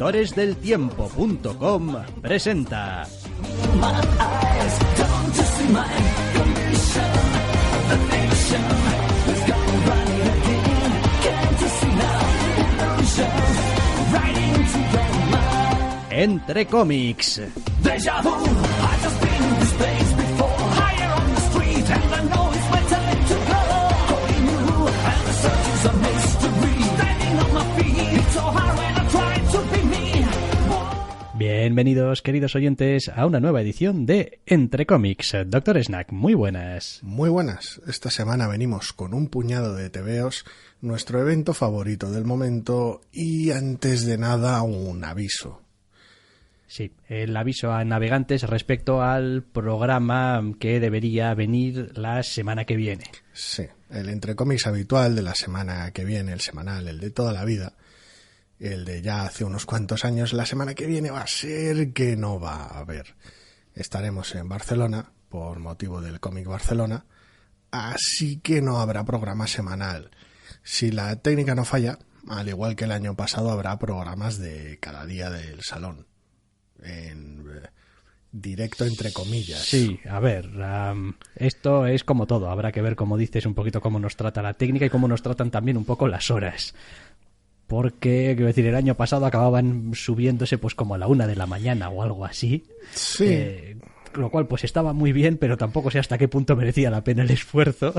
Doctoresdeltiempo.com presenta Entre Cómics. Bienvenidos, queridos oyentes, a una nueva edición de Entre Cómics. Doctor Snack, muy buenas. Muy buenas. Esta semana venimos con un puñado de tebeos, nuestro evento favorito del momento y, antes de nada, un aviso. Sí, el aviso a navegantes respecto al programa que debería venir la semana que viene. Sí, el Entre Cómics habitual de la semana que viene, el semanal, el de toda la vida, el de ya hace unos cuantos años, la semana que viene va a ser que no va a haber. Estaremos en Barcelona por motivo del Cómic Barcelona, así que no habrá programa semanal. Si la técnica no falla, al igual que el año pasado, habrá programas de cada día del salón, en directo entre comillas. Sí, a ver, esto es como todo, habrá que ver, como dices, un poquito cómo nos trata la técnica y cómo nos tratan también un poco las horas. Porque, quiero decir, el año pasado acababan subiéndose pues como a la 1 de la mañana o algo así. Sí. Lo cual pues estaba muy bien, pero tampoco sé hasta qué punto merecía la pena el esfuerzo.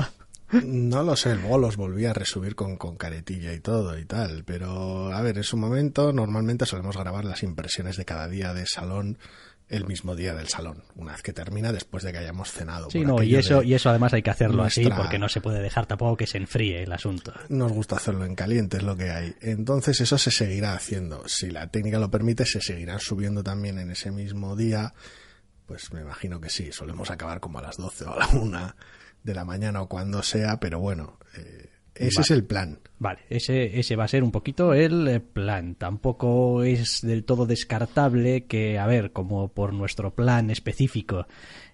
No lo sé, luego los volví a resubir con caretilla y todo y tal, pero a ver, en su momento normalmente solemos grabar las impresiones de cada día de salón el mismo día del salón, una vez que termina, después de que hayamos cenado. Sí, no, y eso además hay que hacerlo así, porque no se puede dejar tampoco que se enfríe el asunto. Nos gusta hacerlo en caliente, es lo que hay. Entonces eso se seguirá haciendo. Si la técnica lo permite, se seguirán subiendo también en ese mismo día. Pues me imagino que sí, solemos acabar como a las 12 o a la 1 de la mañana o cuando sea, pero bueno, ese es el plan. Vale, ese va a ser un poquito el plan. Tampoco es del todo descartable que, a ver, como por nuestro plan específico,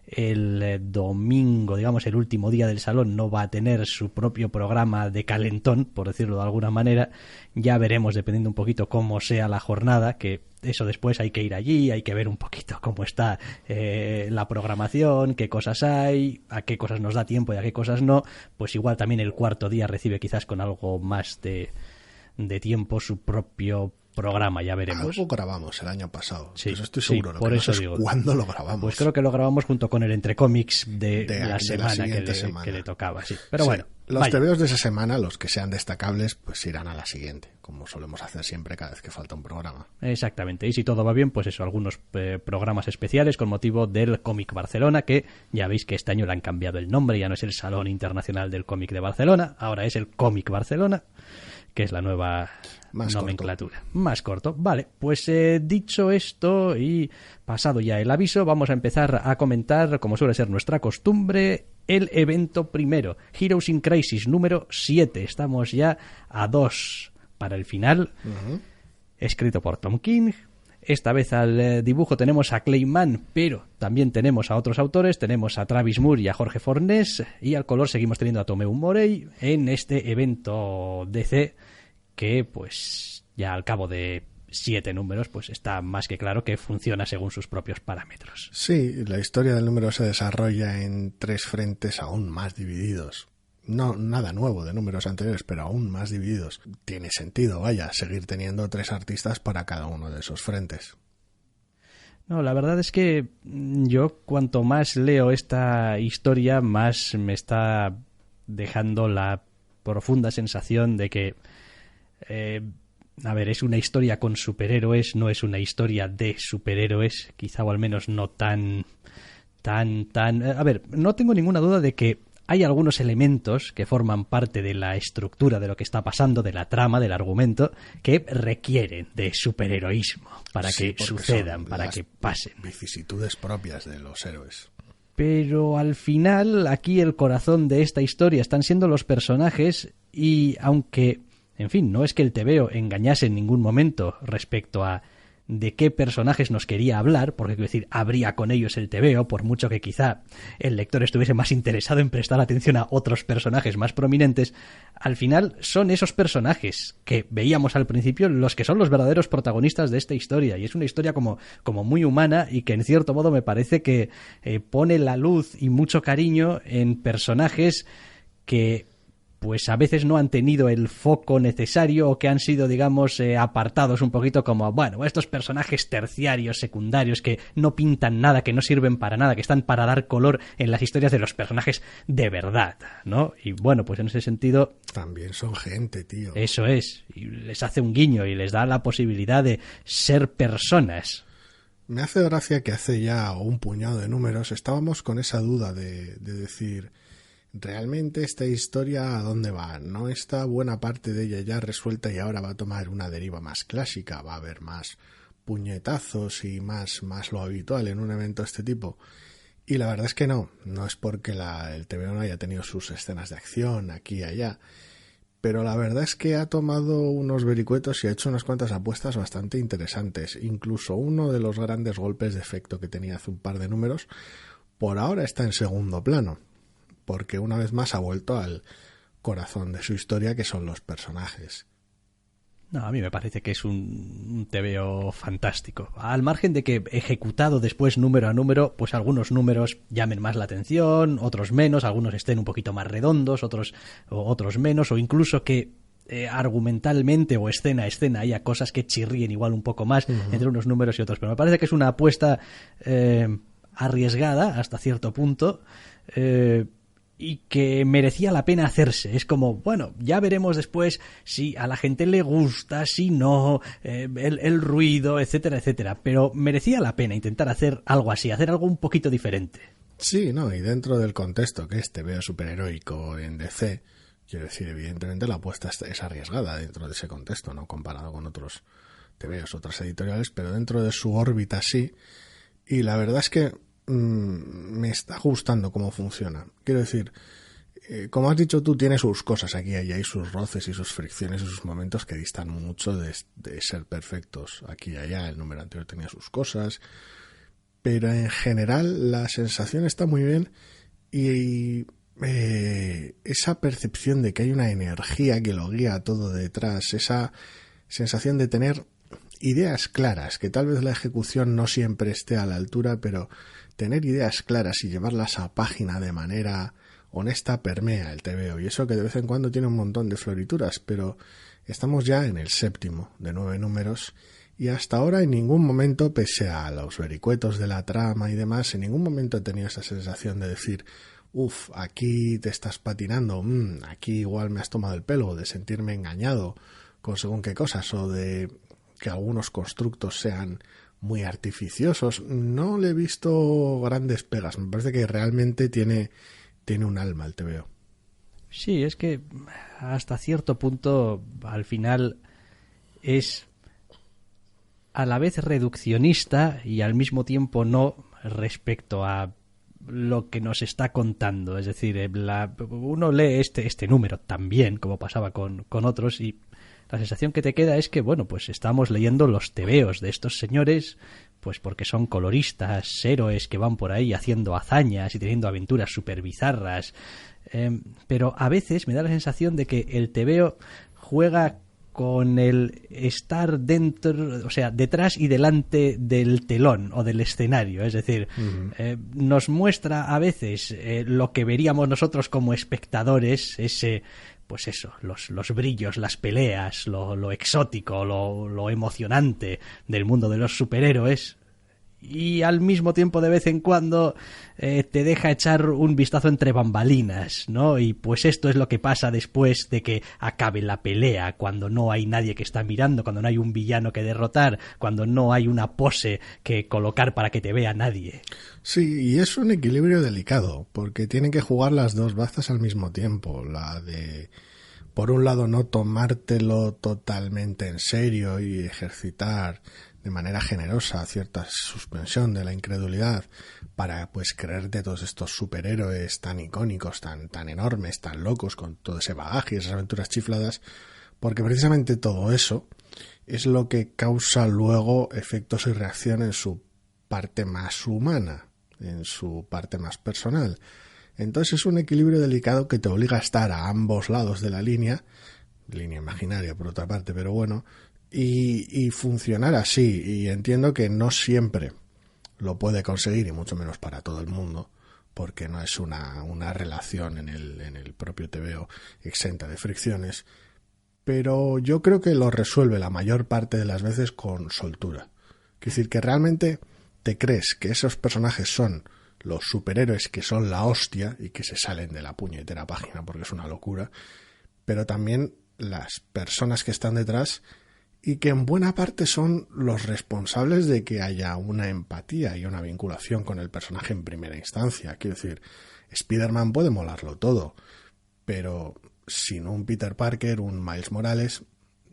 el domingo, digamos, el último día del salón, no va a tener su propio programa de calentón, por decirlo de alguna manera. Ya veremos, dependiendo un poquito cómo sea la jornada, que eso después hay que ir allí, hay que ver un poquito cómo está la programación, qué cosas hay, a qué cosas nos da tiempo y a qué cosas no. Pues igual también el cuarto día recibe quizás con algo más de tiempo su propio programa, ya veremos. Algo grabamos el año pasado, sí, eso estoy seguro. Sí, lo por que eso no sé digo. Es ¿cuándo lo grabamos? Pues creo que lo grabamos junto con el Entre Cómics de la semana que le tocaba, sí. Pero sí, bueno, los tebeos de esa semana, los que sean destacables, pues irán a la siguiente, como solemos hacer siempre cada vez que falta un programa. Exactamente, y si todo va bien, pues eso, algunos programas especiales con motivo del Cómic Barcelona, que ya veis que este año le han cambiado el nombre, ya no es el Salón Internacional del Cómic de Barcelona, ahora es el Cómic Barcelona, que es la nueva nomenclatura. Más corto. Vale, pues dicho esto y pasado ya el aviso, vamos a empezar a comentar, como suele ser nuestra costumbre, el evento primero, Heroes in Crisis número 7. Estamos ya a 2 para el final, escrito por Tom King. Esta vez al dibujo tenemos a Clay Mann, pero también tenemos a otros autores, tenemos a Travis Moore y a Jorge Fornés, y al color seguimos teniendo a Tomeu Morey en este evento DC que pues ya al cabo de 7 números pues está más que claro que funciona según sus propios parámetros. Sí, la historia del número se desarrolla en 3 frentes aún más divididos. No, nada nuevo de números anteriores, pero aún más divididos. Tiene sentido, vaya, seguir teniendo 3 artistas para cada uno de esos frentes. No, la verdad es que yo cuanto más leo esta historia, más me está dejando la profunda sensación de que, a ver, es una historia con superhéroes, no es una historia de superhéroes, quizá o al menos no tan... A ver, no tengo ninguna duda de que hay algunos elementos que forman parte de la estructura de lo que está pasando, de la trama, del argumento, que requieren de superheroísmo para que sucedan, para que pasen. Vicisitudes propias de los héroes. Pero al final, aquí el corazón de esta historia están siendo los personajes y aunque, en fin, no es que el tebeo engañase en ningún momento respecto a de qué personajes nos quería hablar, porque quiero decir, habría con ellos el TVO, por mucho que quizá el lector estuviese más interesado en prestar atención a otros personajes más prominentes, al final son esos personajes que veíamos al principio los que son los verdaderos protagonistas de esta historia, y es una historia como muy humana y que en cierto modo me parece que pone la luz y mucho cariño en personajes que pues a veces no han tenido el foco necesario o que han sido, digamos, apartados un poquito como, bueno, estos personajes terciarios, secundarios, que no pintan nada, que no sirven para nada, que están para dar color en las historias de los personajes de verdad, ¿no? Y bueno, pues en ese sentido... También son gente, tío. Eso es, y les hace un guiño y les da la posibilidad de ser personas. Me hace gracia que hace ya un puñado de números estábamos con esa duda de decir... ¿Realmente esta historia a dónde va? ¿No está buena parte de ella ya resuelta y ahora va a tomar una deriva más clásica? ¿Va a haber más puñetazos y más lo habitual en un evento de este tipo? Y la verdad es que no es porque el TVO no haya tenido sus escenas de acción aquí y allá, pero la verdad es que ha tomado unos vericuetos y ha hecho unas cuantas apuestas bastante interesantes. Incluso uno de los grandes golpes de efecto que tenía hace un par de números, por ahora está en segundo plano, porque una vez más ha vuelto al corazón de su historia, que son los personajes. No, a mí me parece que es un TVO fantástico. Al margen de que ejecutado después número a número, pues algunos números llamen más la atención, otros menos, algunos estén un poquito más redondos, otros menos, o incluso que argumentalmente o escena a escena haya cosas que chirríen igual un poco más entre unos números y otros. Pero me parece que es una apuesta arriesgada hasta cierto punto, y que merecía la pena hacerse. Es como, bueno, ya veremos después si a la gente le gusta, si no, el ruido, etcétera, etcétera. Pero merecía la pena intentar hacer algo así, hacer algo un poquito diferente. Sí, no, y dentro del contexto que es TVO superheroico en DC, quiero decir, evidentemente la apuesta es arriesgada dentro de ese contexto, no comparado con otros TVOs, otras editoriales, pero dentro de su órbita sí. Y la verdad es que me está gustando cómo funciona. Quiero decir, como has dicho tú, tiene sus cosas aquí y allá, y sus roces y sus fricciones y sus momentos que distan mucho de ser perfectos aquí y allá. El número anterior tenía sus cosas, pero en general la sensación está muy bien, y esa percepción de que hay una energía que lo guía todo detrás, esa sensación de tener ideas claras, que tal vez la ejecución no siempre esté a la altura, pero tener ideas claras y llevarlas a página de manera honesta permea el TVO, y eso que de vez en cuando tiene un montón de florituras, pero estamos ya en el 7º de 9 números, y hasta ahora en ningún momento, pese a los vericuetos de la trama y demás, en ningún momento he tenido esa sensación de decir, aquí te estás patinando, aquí igual me has tomado el pelo, de sentirme engañado con según qué cosas, o de que algunos constructos sean muy artificiosos. No le he visto grandes pegas. Me parece que realmente tiene un alma el TVO. Sí, es que hasta cierto punto al final es a la vez reduccionista y al mismo tiempo no respecto a lo que nos está contando. Es decir, uno lee este número también, como pasaba con otros, y la sensación que te queda es que, bueno, pues estamos leyendo los tebeos de estos señores, pues porque son coloristas, héroes que van por ahí haciendo hazañas y teniendo aventuras súper bizarras. Pero a veces me da la sensación de que el tebeo juega con el estar dentro, o sea, detrás y delante del telón o del escenario. Es decir, nos muestra a veces lo que veríamos nosotros como espectadores, pues eso, los brillos, las peleas, lo exótico, lo emocionante del mundo de los superhéroes, y al mismo tiempo de vez en cuando te deja echar un vistazo entre bambalinas, ¿no? Y pues esto es lo que pasa después de que acabe la pelea, cuando no hay nadie que está mirando, cuando no hay un villano que derrotar, cuando no hay una pose que colocar para que te vea nadie. Sí, y es un equilibrio delicado, porque tienen que jugar las dos bazas al mismo tiempo. La de, por un lado, no tomártelo totalmente en serio y ejercitar de manera generosa cierta suspensión de la incredulidad para pues creerte todos estos superhéroes tan icónicos, tan enormes, tan locos, con todo ese bagaje y esas aventuras chifladas, porque precisamente todo eso es lo que causa luego efectos y reacción en su parte más humana, en su parte más personal. Entonces es un equilibrio delicado que te obliga a estar a ambos lados de la línea imaginaria por otra parte, pero bueno, y funcionar así. Y entiendo que no siempre lo puede conseguir, y mucho menos para todo el mundo, porque no es una relación en el propio TVO exenta de fricciones, pero yo creo que lo resuelve la mayor parte de las veces con soltura. Es decir, que realmente te crees que esos personajes son los superhéroes que son la hostia y que se salen de la puñetera página porque es una locura, pero también las personas que están detrás y que en buena parte son los responsables de que haya una empatía y una vinculación con el personaje en primera instancia. Quiero decir, Spider-Man puede molarlo todo, pero sin un Peter Parker, un Miles Morales,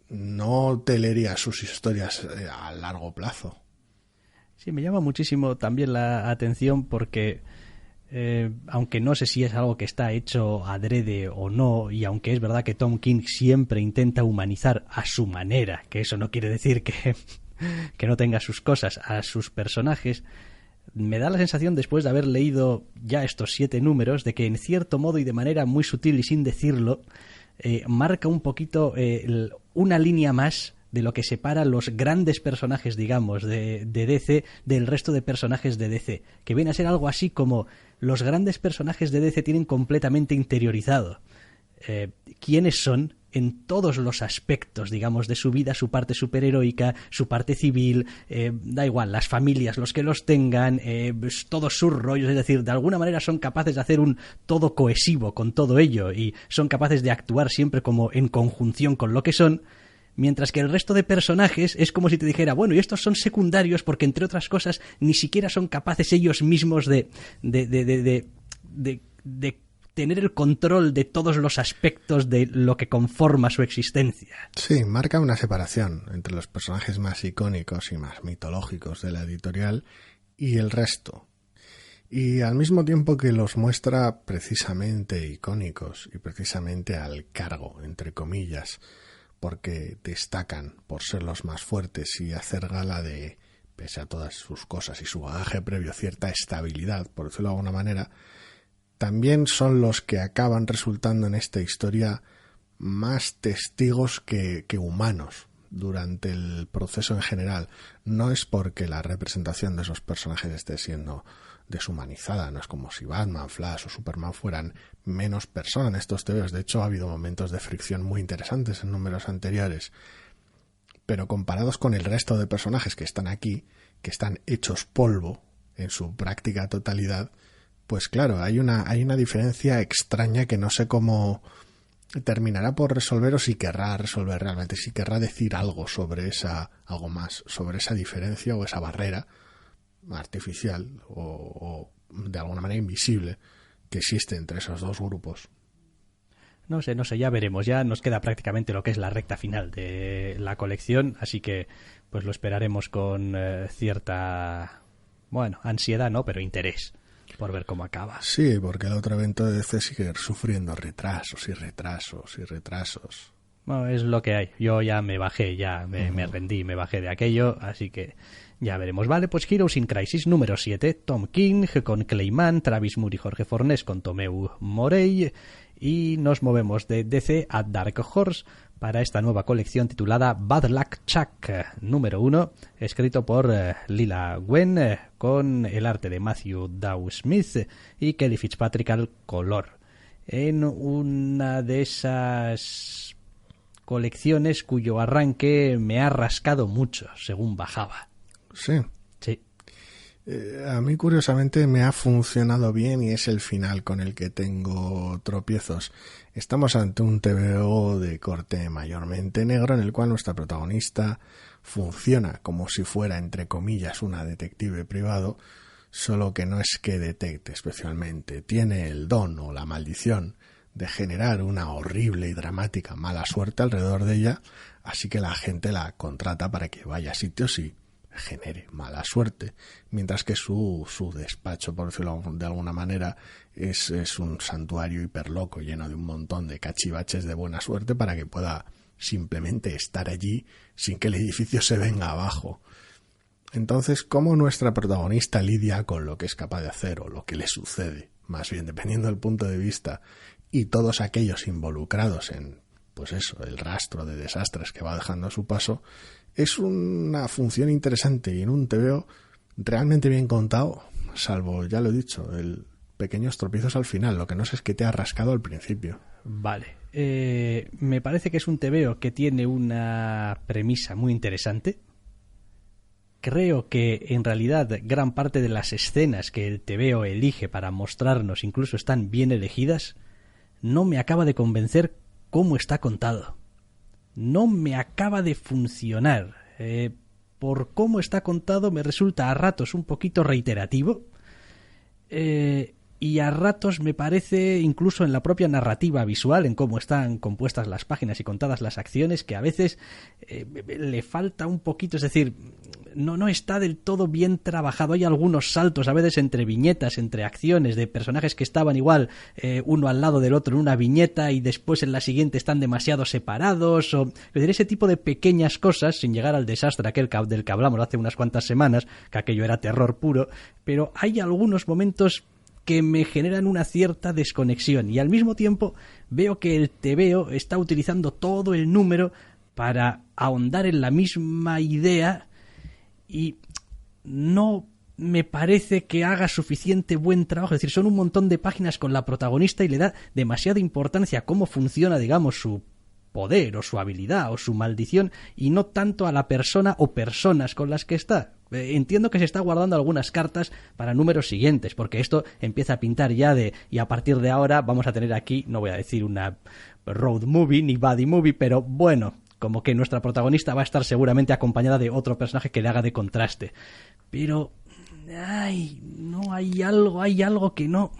no te leería sus historias a largo plazo. Sí, me llama muchísimo también la atención porque aunque no sé si es algo que está hecho adrede o no, y aunque es verdad que Tom King siempre intenta humanizar a su manera, que eso no quiere decir que no tenga sus cosas, a sus personajes, me da la sensación, después de haber leído ya estos 7 números, de que en cierto modo y de manera muy sutil y sin decirlo, marca un poquito una línea más de lo que separa los grandes personajes, digamos, de DC del resto de personajes de DC, que viene a ser algo así como los grandes personajes de DC tienen completamente interiorizado quiénes son en todos los aspectos, digamos, de su vida, su parte superheroica, su parte civil, da igual, las familias, los que los tengan, todos sus rollos, es decir, de alguna manera son capaces de hacer un todo cohesivo con todo ello y son capaces de actuar siempre como en conjunción con lo que son. Mientras que el resto de personajes es como si te dijera, bueno, y estos son secundarios porque, entre otras cosas, ni siquiera son capaces ellos mismos de tener el control de todos los aspectos de lo que conforma su existencia. Sí, marca una separación entre los personajes más icónicos y más mitológicos de la editorial y el resto. Y al mismo tiempo que los muestra precisamente icónicos y precisamente al cargo, entre comillas, porque destacan por ser los más fuertes y hacer gala de, pese a todas sus cosas y su bagaje previo, cierta estabilidad, por decirlo de alguna manera, también son los que acaban resultando en esta historia más testigos que humanos durante el proceso en general. No es porque la representación de esos personajes esté siendo deshumanizada, no es como si Batman, Flash o Superman fueran menos personas en estos TVOs. De hecho, ha habido momentos de fricción muy interesantes en números anteriores, pero comparados con el resto de personajes que están aquí, que están hechos polvo en su práctica totalidad, pues claro, hay una diferencia extraña que no sé cómo terminará por resolver, o si querrá resolver realmente, si querrá decir algo sobre algo más sobre esa diferencia o esa barrera artificial o de alguna manera invisible que existe entre esos dos grupos. No sé, ya veremos. Ya nos queda prácticamente lo que es la recta final de la colección, así que pues lo esperaremos con cierta, bueno, ansiedad no, pero interés por ver cómo acaba. Sí, porque el otro evento de DC sigue sufriendo retrasos. Bueno, es lo que hay. Yo ya me bajé, me rendí, me bajé de aquello, así que ya veremos. Vale, pues Heroes in Crisis número 7, Tom King con Clayman, Travis Moore y Jorge Fornés con Tomeu Morey, y nos movemos de DC a Dark Horse para esta nueva colección titulada Bad Luck Chuck número 1, escrito por Lila Gwen, con el arte de Matthew Dow Smith y Kelly Fitzpatrick al color. En una de esas colecciones cuyo arranque me ha rascado mucho según bajaba. Sí. Sí. A mí curiosamente me ha funcionado bien y es el final con el que tengo tropiezos. Estamos ante un TVO de corte mayormente negro en el cual nuestra protagonista funciona como si fuera, entre comillas, una detective privado, solo que no es que detecte especialmente. Tiene el don o la maldición de generar una horrible y dramática mala suerte alrededor de ella, así que la gente la contrata para que vaya a sitios y genere mala suerte, mientras que su despacho, por decirlo de alguna manera, es un santuario hiperloco lleno de un montón de cachivaches de buena suerte para que pueda simplemente estar allí sin que el edificio se venga abajo. Entonces, ¿cómo nuestra protagonista lidia con lo que es capaz de hacer o lo que le sucede? Más bien, dependiendo del punto de vista, y todos aquellos involucrados en, pues eso, el rastro de desastres que va dejando a su paso, es una función interesante y en un TVO realmente bien contado, salvo, ya lo he dicho, el pequeños tropiezos al final. Lo que no sé es que te ha rascado al principio. Vale. Me parece que es un TVO que tiene una premisa muy interesante. Creo que en realidad gran parte de las escenas que el TVO elige para mostrarnos incluso están bien elegidas. No me acaba de convencer cómo está contado. No me acaba de funcionar. Por cómo está contado me resulta a ratos un poquito reiterativo. Y a ratos me parece, incluso en la propia narrativa visual, en cómo están compuestas las páginas y contadas las acciones, que a veces le falta un poquito, es decir, no está del todo bien trabajado. Hay algunos saltos a veces entre viñetas, entre acciones de personajes que estaban igual uno al lado del otro en una viñeta y después en la siguiente están demasiado separados, o es decir, ese tipo de pequeñas cosas, sin llegar al desastre aquel del que hablamos hace unas cuantas semanas, que aquello era terror puro, pero hay algunos momentos que me generan una cierta desconexión y al mismo tiempo veo que el TVO está utilizando todo el número para ahondar en la misma idea y no me parece que haga suficiente buen trabajo. Es decir, son un montón de páginas con la protagonista y le da demasiada importancia a cómo funciona, digamos, su poder o su habilidad o su maldición y no tanto a la persona o personas con las que está. Entiendo que se está guardando algunas cartas para números siguientes, porque esto empieza a pintar ya y a partir de ahora vamos a tener aquí, no voy a decir una road movie ni buddy movie, pero bueno, como que nuestra protagonista va a estar seguramente acompañada de otro personaje que le haga de contraste. Pero no hay algo que no.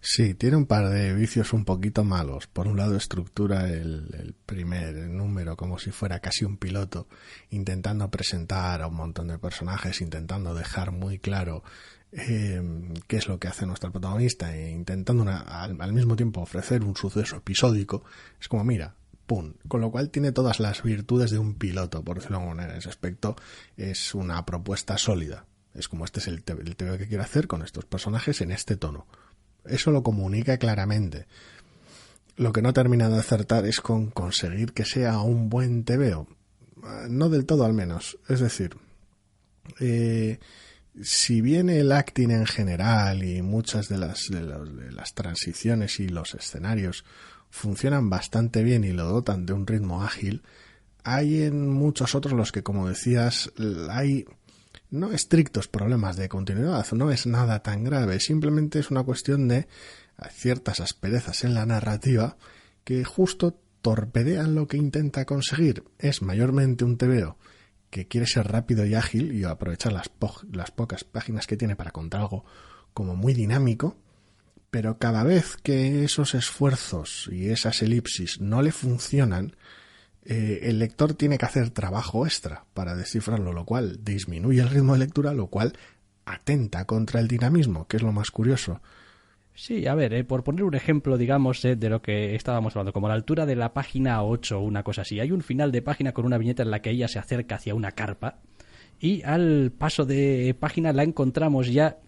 Sí, tiene un par de vicios un poquito malos. Por un lado, estructura el primer número como si fuera casi un piloto, intentando presentar a un montón de personajes, intentando dejar muy claro qué es lo que hace nuestra protagonista e intentando al mismo tiempo ofrecer un suceso episódico. Es como, mira, pum. Con lo cual tiene todas las virtudes de un piloto, por decirlo de alguna manera. En ese aspecto es una propuesta sólida. Es como este es el TVO que quiero hacer con estos personajes en este tono. Eso lo comunica claramente. Lo que no termina de acertar es con conseguir que sea un buen TVO. No del todo, al menos. Es decir, si bien el acting en general y muchas de las transiciones y los escenarios funcionan bastante bien y lo dotan de un ritmo ágil, hay en muchos otros los que, como decías, hay no estrictos problemas de continuidad, no es nada tan grave, simplemente es una cuestión de ciertas asperezas en la narrativa que justo torpedean lo que intenta conseguir. Es mayormente un TVO que quiere ser rápido y ágil y aprovechar las pocas páginas que tiene para contar algo como muy dinámico, pero cada vez que esos esfuerzos y esas elipsis no le funcionan, el lector tiene que hacer trabajo extra para descifrarlo, lo cual disminuye el ritmo de lectura, lo cual atenta contra el dinamismo, que es lo más curioso. Sí, a ver, por poner un ejemplo, digamos, de lo que estábamos hablando, como a la altura de la página 8 o una cosa así, hay un final de página con una viñeta en la que ella se acerca hacia una carpa y al paso de página la encontramos ya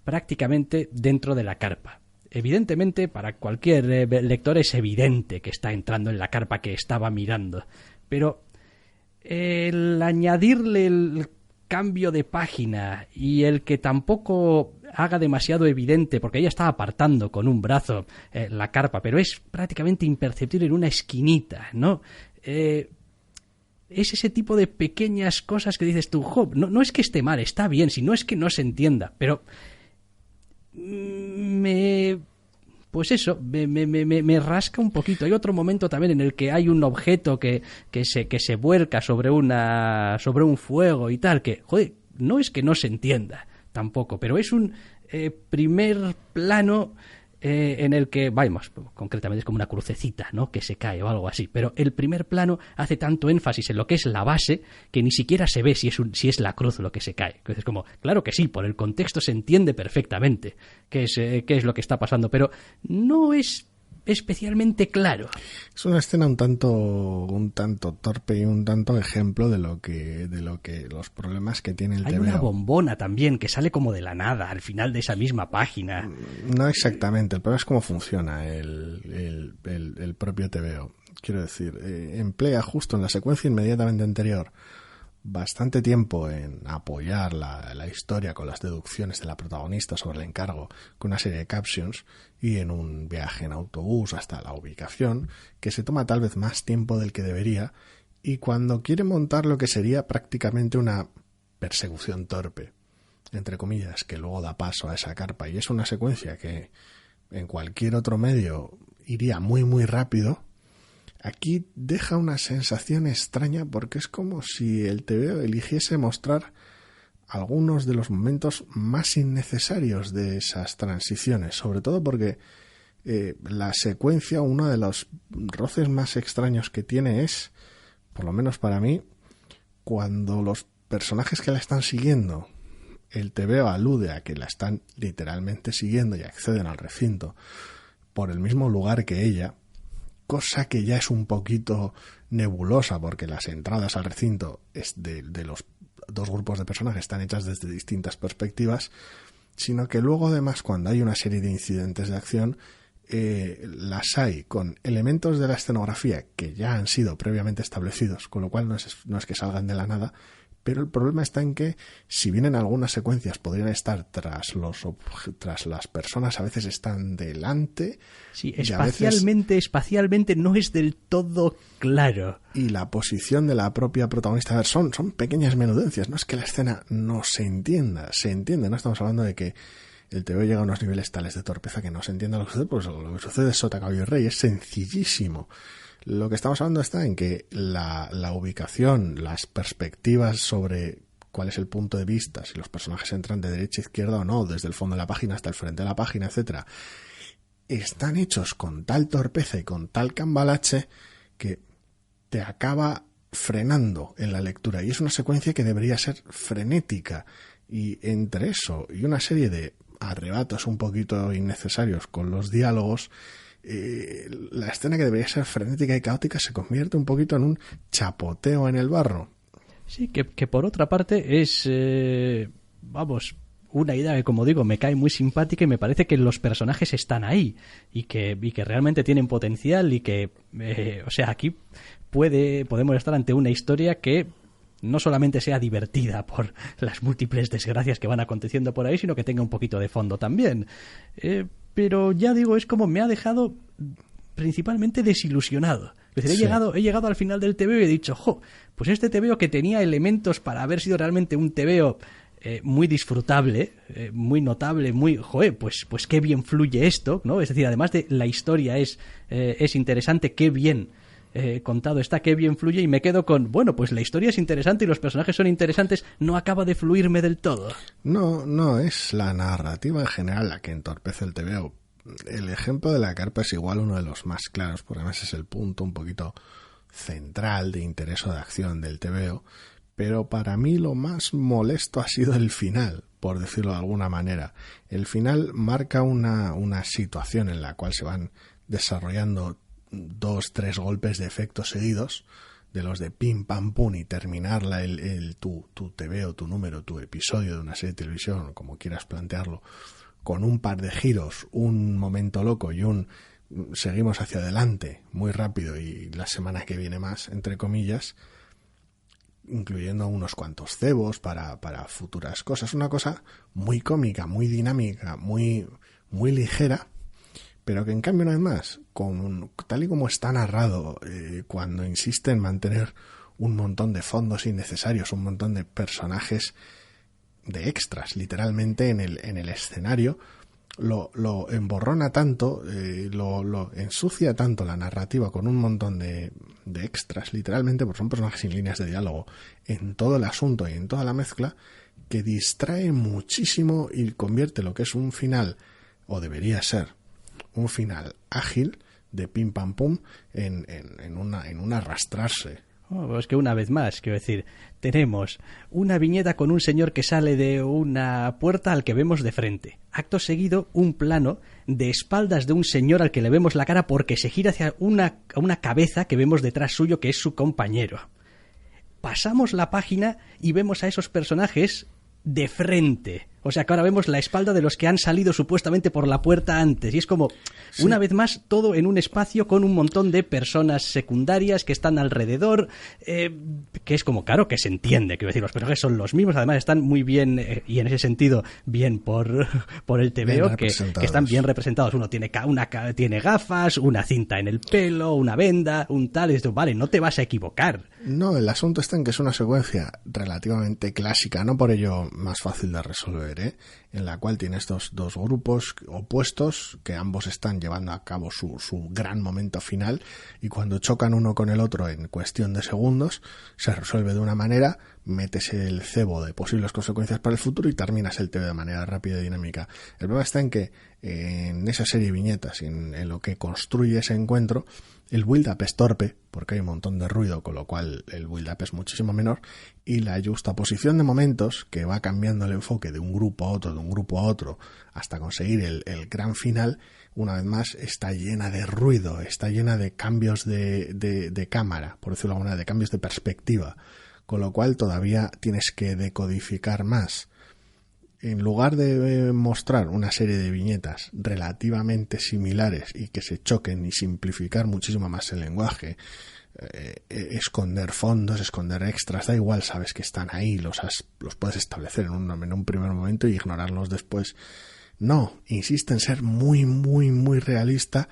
prácticamente dentro de la carpa. Evidentemente, para cualquier lector es evidente que está entrando en la carpa que estaba mirando, pero el añadirle el cambio de página y el que tampoco haga demasiado evidente, porque ella está apartando con un brazo la carpa, pero es prácticamente imperceptible en una esquinita, ¿no? Es ese tipo de pequeñas cosas que dices tú, no es que esté mal, está bien, si no es que no se entienda, pero pues eso, me rasca un poquito. Hay otro momento también en el que hay un objeto que se vuelca sobre un fuego y tal, que, joder, no es que no se entienda tampoco, pero es un primer plano en el que, vamos, concretamente es como una crucecita, ¿no?, que se cae o algo así, pero el primer plano hace tanto énfasis en lo que es la base que ni siquiera se ve si es la cruz lo que se cae. Entonces, como, claro que sí, por el contexto se entiende perfectamente qué es lo que está pasando, pero no es especialmente claro. Es una escena un tanto torpe y un tanto ejemplo de lo que los problemas que tiene el TVO. Hay una bombona también que sale como de la nada al final de esa misma página. No exactamente, el problema es cómo funciona el propio TVO. Quiero decir, emplea justo en la secuencia inmediatamente anterior bastante tiempo en apoyar la historia con las deducciones de la protagonista sobre el encargo, con una serie de captions, y en un viaje en autobús hasta la ubicación, que se toma tal vez más tiempo del que debería, y cuando quiere montar lo que sería prácticamente una persecución torpe, entre comillas, que luego da paso a esa carpa, y es una secuencia que en cualquier otro medio iría muy muy rápido. Aquí deja una sensación extraña porque es como si el TVO eligiese mostrar algunos de los momentos más innecesarios de esas transiciones, sobre todo porque la secuencia, uno de los roces más extraños que tiene es, por lo menos para mí, cuando los personajes que la están siguiendo, el TVO alude a que la están literalmente siguiendo y acceden al recinto por el mismo lugar que ella, cosa que ya es un poquito nebulosa porque las entradas al recinto de los dos grupos de personajes están hechas desde distintas perspectivas, sino que luego además cuando hay una serie de incidentes de acción las hay con elementos de la escenografía que ya han sido previamente establecidos, con lo cual no es que salgan de la nada, pero el problema está en que si bien en algunas secuencias podrían estar tras las personas, a veces están delante. Sí, espacialmente no es del todo claro. Y la posición de la propia protagonista, a ver, son pequeñas menudencias, no es que la escena no se entienda, no estamos hablando de que el TVO llega a unos niveles tales de torpeza que no se entienda lo que sucede, pues lo que sucede es sota, caballo y rey, es sencillísimo. Lo que estamos hablando está en que la ubicación, las perspectivas sobre cuál es el punto de vista, si los personajes entran de derecha a izquierda o no, desde el fondo de la página hasta el frente de la página, etcétera, están hechos con tal torpeza y con tal cambalache que te acaba frenando en la lectura. Y es una secuencia que debería ser frenética. Y entre eso y una serie de arrebatos un poquito innecesarios con los diálogos, la escena que debería ser frenética y caótica se convierte un poquito en un chapoteo en el barro. Sí, que por otra parte es, una idea que, como digo, me cae muy simpática y me parece que los personajes están ahí y que realmente tienen potencial y que, aquí podemos estar ante una historia que no solamente sea divertida por las múltiples desgracias que van aconteciendo por ahí, sino que tenga un poquito de fondo también. Pero ya digo, es como me ha dejado principalmente desilusionado. Es decir, Sí. he llegado al final del TVO y he dicho, pues este TVO que tenía elementos para haber sido realmente un TVO muy disfrutable, muy notable, pues qué bien fluye esto, ¿no? Es decir, además de la historia es interesante, qué bien contado está, qué bien fluye, y me quedo con, pues la historia es interesante y los personajes son interesantes, no acaba de fluirme del todo. No, es la narrativa en general la que entorpece el TVO. El ejemplo de la carpa es igual uno de los más claros, porque además es el punto un poquito central de interés o de acción del TVO, pero para mí lo más molesto ha sido el final, por decirlo de alguna manera. El final marca una situación en la cual se van desarrollando 2-3 golpes de efectos seguidos, de los de pim pam pum, y terminarla tu TVO, tu número, tu episodio de una serie de televisión, como quieras plantearlo, con un par de giros, un momento loco y seguimos hacia adelante muy rápido y la semana que viene más, entre comillas, incluyendo unos cuantos cebos para futuras cosas. Una cosa muy cómica, muy dinámica, muy, muy ligera, pero que en cambio, una vez más, tal y como está narrado, cuando insiste en mantener un montón de fondos innecesarios, un montón de personajes de extras, literalmente en el escenario, lo emborrona tanto, lo ensucia tanto la narrativa con un montón de extras, literalmente, porque son personajes sin líneas de diálogo, en todo el asunto y en toda la mezcla, que distrae muchísimo y convierte lo que es un final, o debería ser, un final ágil de pim pam pum en un arrastrarse. Oh, pues que una vez más, quiero decir, tenemos una viñeta con un señor que sale de una puerta al que vemos de frente. Acto seguido, un plano de espaldas de un señor al que le vemos la cara porque se gira hacia una cabeza que vemos detrás suyo que es su compañero. Pasamos la página y vemos a esos personajes de frente. O sea que ahora vemos la espalda de los que han salido supuestamente por la puerta antes. Y es como, sí, una vez más, todo en un espacio con un montón de personas secundarias que están alrededor, que es como, claro, que se entiende. Quiero decir, los personajes son los mismos, además están muy bien, y en ese sentido, bien por el TVO, que están bien representados. Uno tiene tiene gafas, una cinta en el pelo, una venda, un tal, y esto, vale, no te vas a equivocar. No, el asunto está en que es una secuencia relativamente clásica, no por ello más fácil de resolver, en la cual tiene estos dos grupos opuestos que ambos están llevando a cabo su gran momento final, y cuando chocan uno con el otro en cuestión de segundos se resuelve de una manera, metes el cebo de posibles consecuencias para el futuro y terminas el TV de manera rápida y dinámica. El problema está en que en esa serie de viñetas y en lo que construye ese encuentro, el build-up es torpe, porque hay un montón de ruido, con lo cual el build-up es muchísimo menor, y la justaposición de momentos, que va cambiando el enfoque de un grupo a otro, hasta conseguir el gran final, una vez más, está llena de ruido, está llena de cambios de cámara, por decirlo de alguna manera, de cambios de perspectiva, con lo cual todavía tienes que decodificar más. En lugar de mostrar una serie de viñetas relativamente similares y que se choquen y simplificar muchísimo más el lenguaje, esconder fondos, esconder extras, da igual, sabes que están ahí, los puedes establecer en un primer momento y ignorarlos después. No, insiste en ser muy, muy, muy realista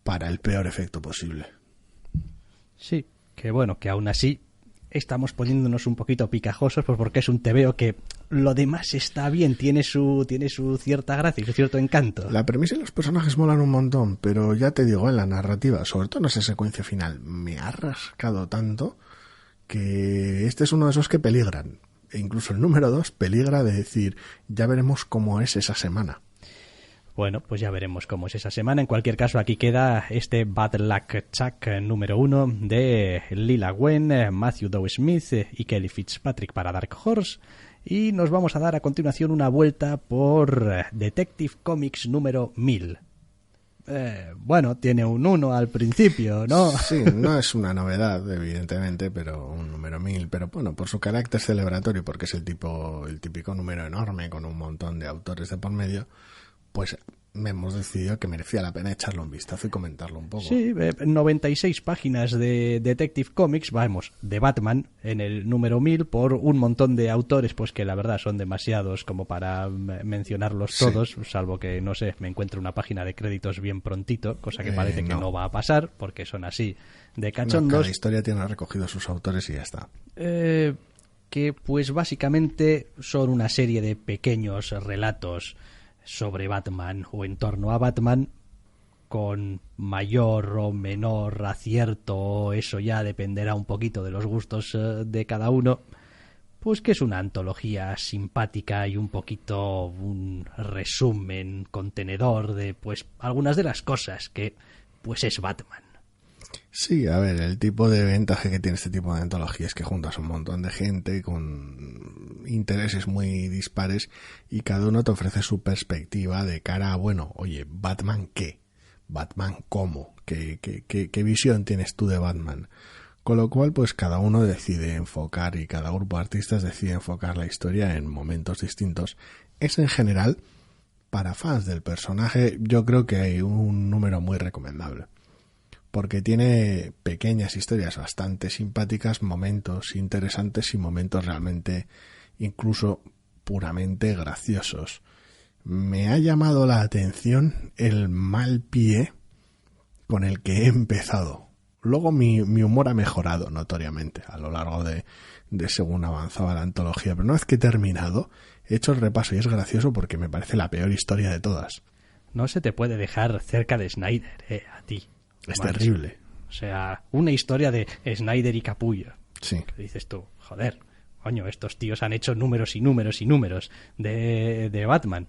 para el peor efecto posible. Sí, que bueno, que aún así estamos poniéndonos un poquito picajosos, pues porque es un TVO que lo demás está bien, tiene su cierta gracia y su cierto encanto. La premisa y los personajes molan un montón, pero ya te digo, en la narrativa, sobre todo en esa secuencia final, me ha rascado tanto que este es uno de esos que peligran. E incluso el número 2 peligra de decir, ya veremos cómo es esa semana. Bueno, pues ya veremos cómo es esa semana. En cualquier caso, aquí queda este Bad Luck Chuck número 1 de Lila Gwen, Matthew Dow Smith y Kelly Fitzpatrick para Dark Horse. Y nos vamos a dar a continuación una vuelta por Detective Comics número 1000. Bueno, tiene un 1 al principio, ¿no? Sí, no es una novedad, evidentemente, pero un número 1000. Pero bueno, por su carácter celebratorio, porque es el típico número enorme con un montón de autores de por medio, pues hemos decidido que merecía la pena echarle un vistazo y comentarlo un poco. Sí, 96 páginas de Detective Comics, vamos, de Batman en el número 1000 por un montón de autores, pues que la verdad son demasiados como para mencionarlos todos, sí, salvo que, no sé, me encuentre una página de créditos bien prontito, cosa que parece que no va a pasar, porque son así de cachondos. Cada historia tiene recogido a sus autores y ya está. Que pues básicamente son una serie de pequeños relatos sobre Batman o en torno a Batman, con mayor o menor acierto, eso ya dependerá un poquito de los gustos de cada uno, pues que es una antología simpática y un poquito un resumen contenedor de pues algunas de las cosas que pues es Batman. Sí, a ver, el tipo de ventaja que tiene este tipo de antología es que juntas un montón de gente con intereses muy dispares y cada uno te ofrece su perspectiva de cara a, bueno, oye, ¿Batman qué? ¿Batman cómo? ¿Qué visión tienes tú de Batman? Con lo cual, pues cada uno decide enfocar y cada grupo de artistas decide enfocar la historia en momentos distintos. Es en general, para fans del personaje, yo creo que hay un número muy recomendable. Porque tiene pequeñas historias bastante simpáticas, momentos interesantes y momentos realmente incluso puramente graciosos. Me ha llamado la atención el mal pie con el que he empezado. Luego mi humor ha mejorado notoriamente a lo largo de según avanzaba la antología, pero una vez que he terminado, he hecho el repaso y es gracioso porque me parece la peor historia de todas. No se te puede dejar cerca de Snyder, a ti. Es terrible. O sea, una historia de Snyder y Capullo. Sí. Que dices tú, joder, coño, estos tíos han hecho números y números y números de Batman.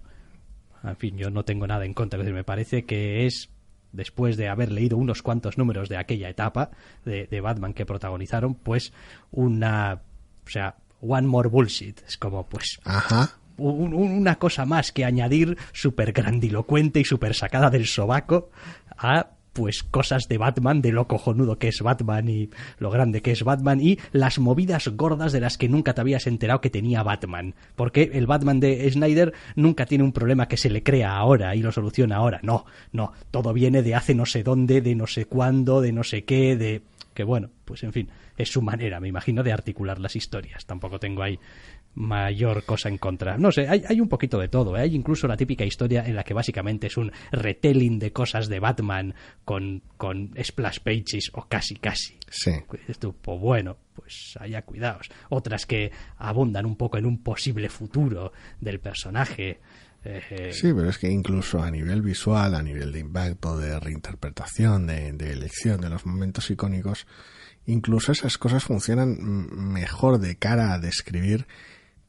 En fin, yo no tengo nada en contra. Es decir, me parece que es después de haber leído unos cuantos números de aquella etapa de Batman que protagonizaron, pues one more bullshit. Es como, pues... Ajá. Una cosa más que añadir súper grandilocuente y súper sacada del sobaco a pues cosas de Batman, de lo cojonudo que es Batman y lo grande que es Batman y las movidas gordas de las que nunca te habías enterado que tenía Batman, porque el Batman de Snyder nunca tiene un problema que se le crea ahora y lo soluciona ahora, no, todo viene de hace no sé dónde, de no sé cuándo, de no sé qué, de que bueno, pues en fin, es su manera, me imagino, de articular las historias. Tampoco tengo ahí mayor cosa en contra. No sé, hay un poquito de todo, ¿eh? Hay incluso la típica historia en la que básicamente es un retelling de cosas de Batman con splash pages o casi. Sí. Pues bueno, pues allá cuidaos. Otras que abundan un poco en un posible futuro del personaje. Sí, pero es que incluso a nivel visual, a nivel de impacto, de reinterpretación, de elección de los momentos icónicos, incluso esas cosas funcionan mejor de cara a describir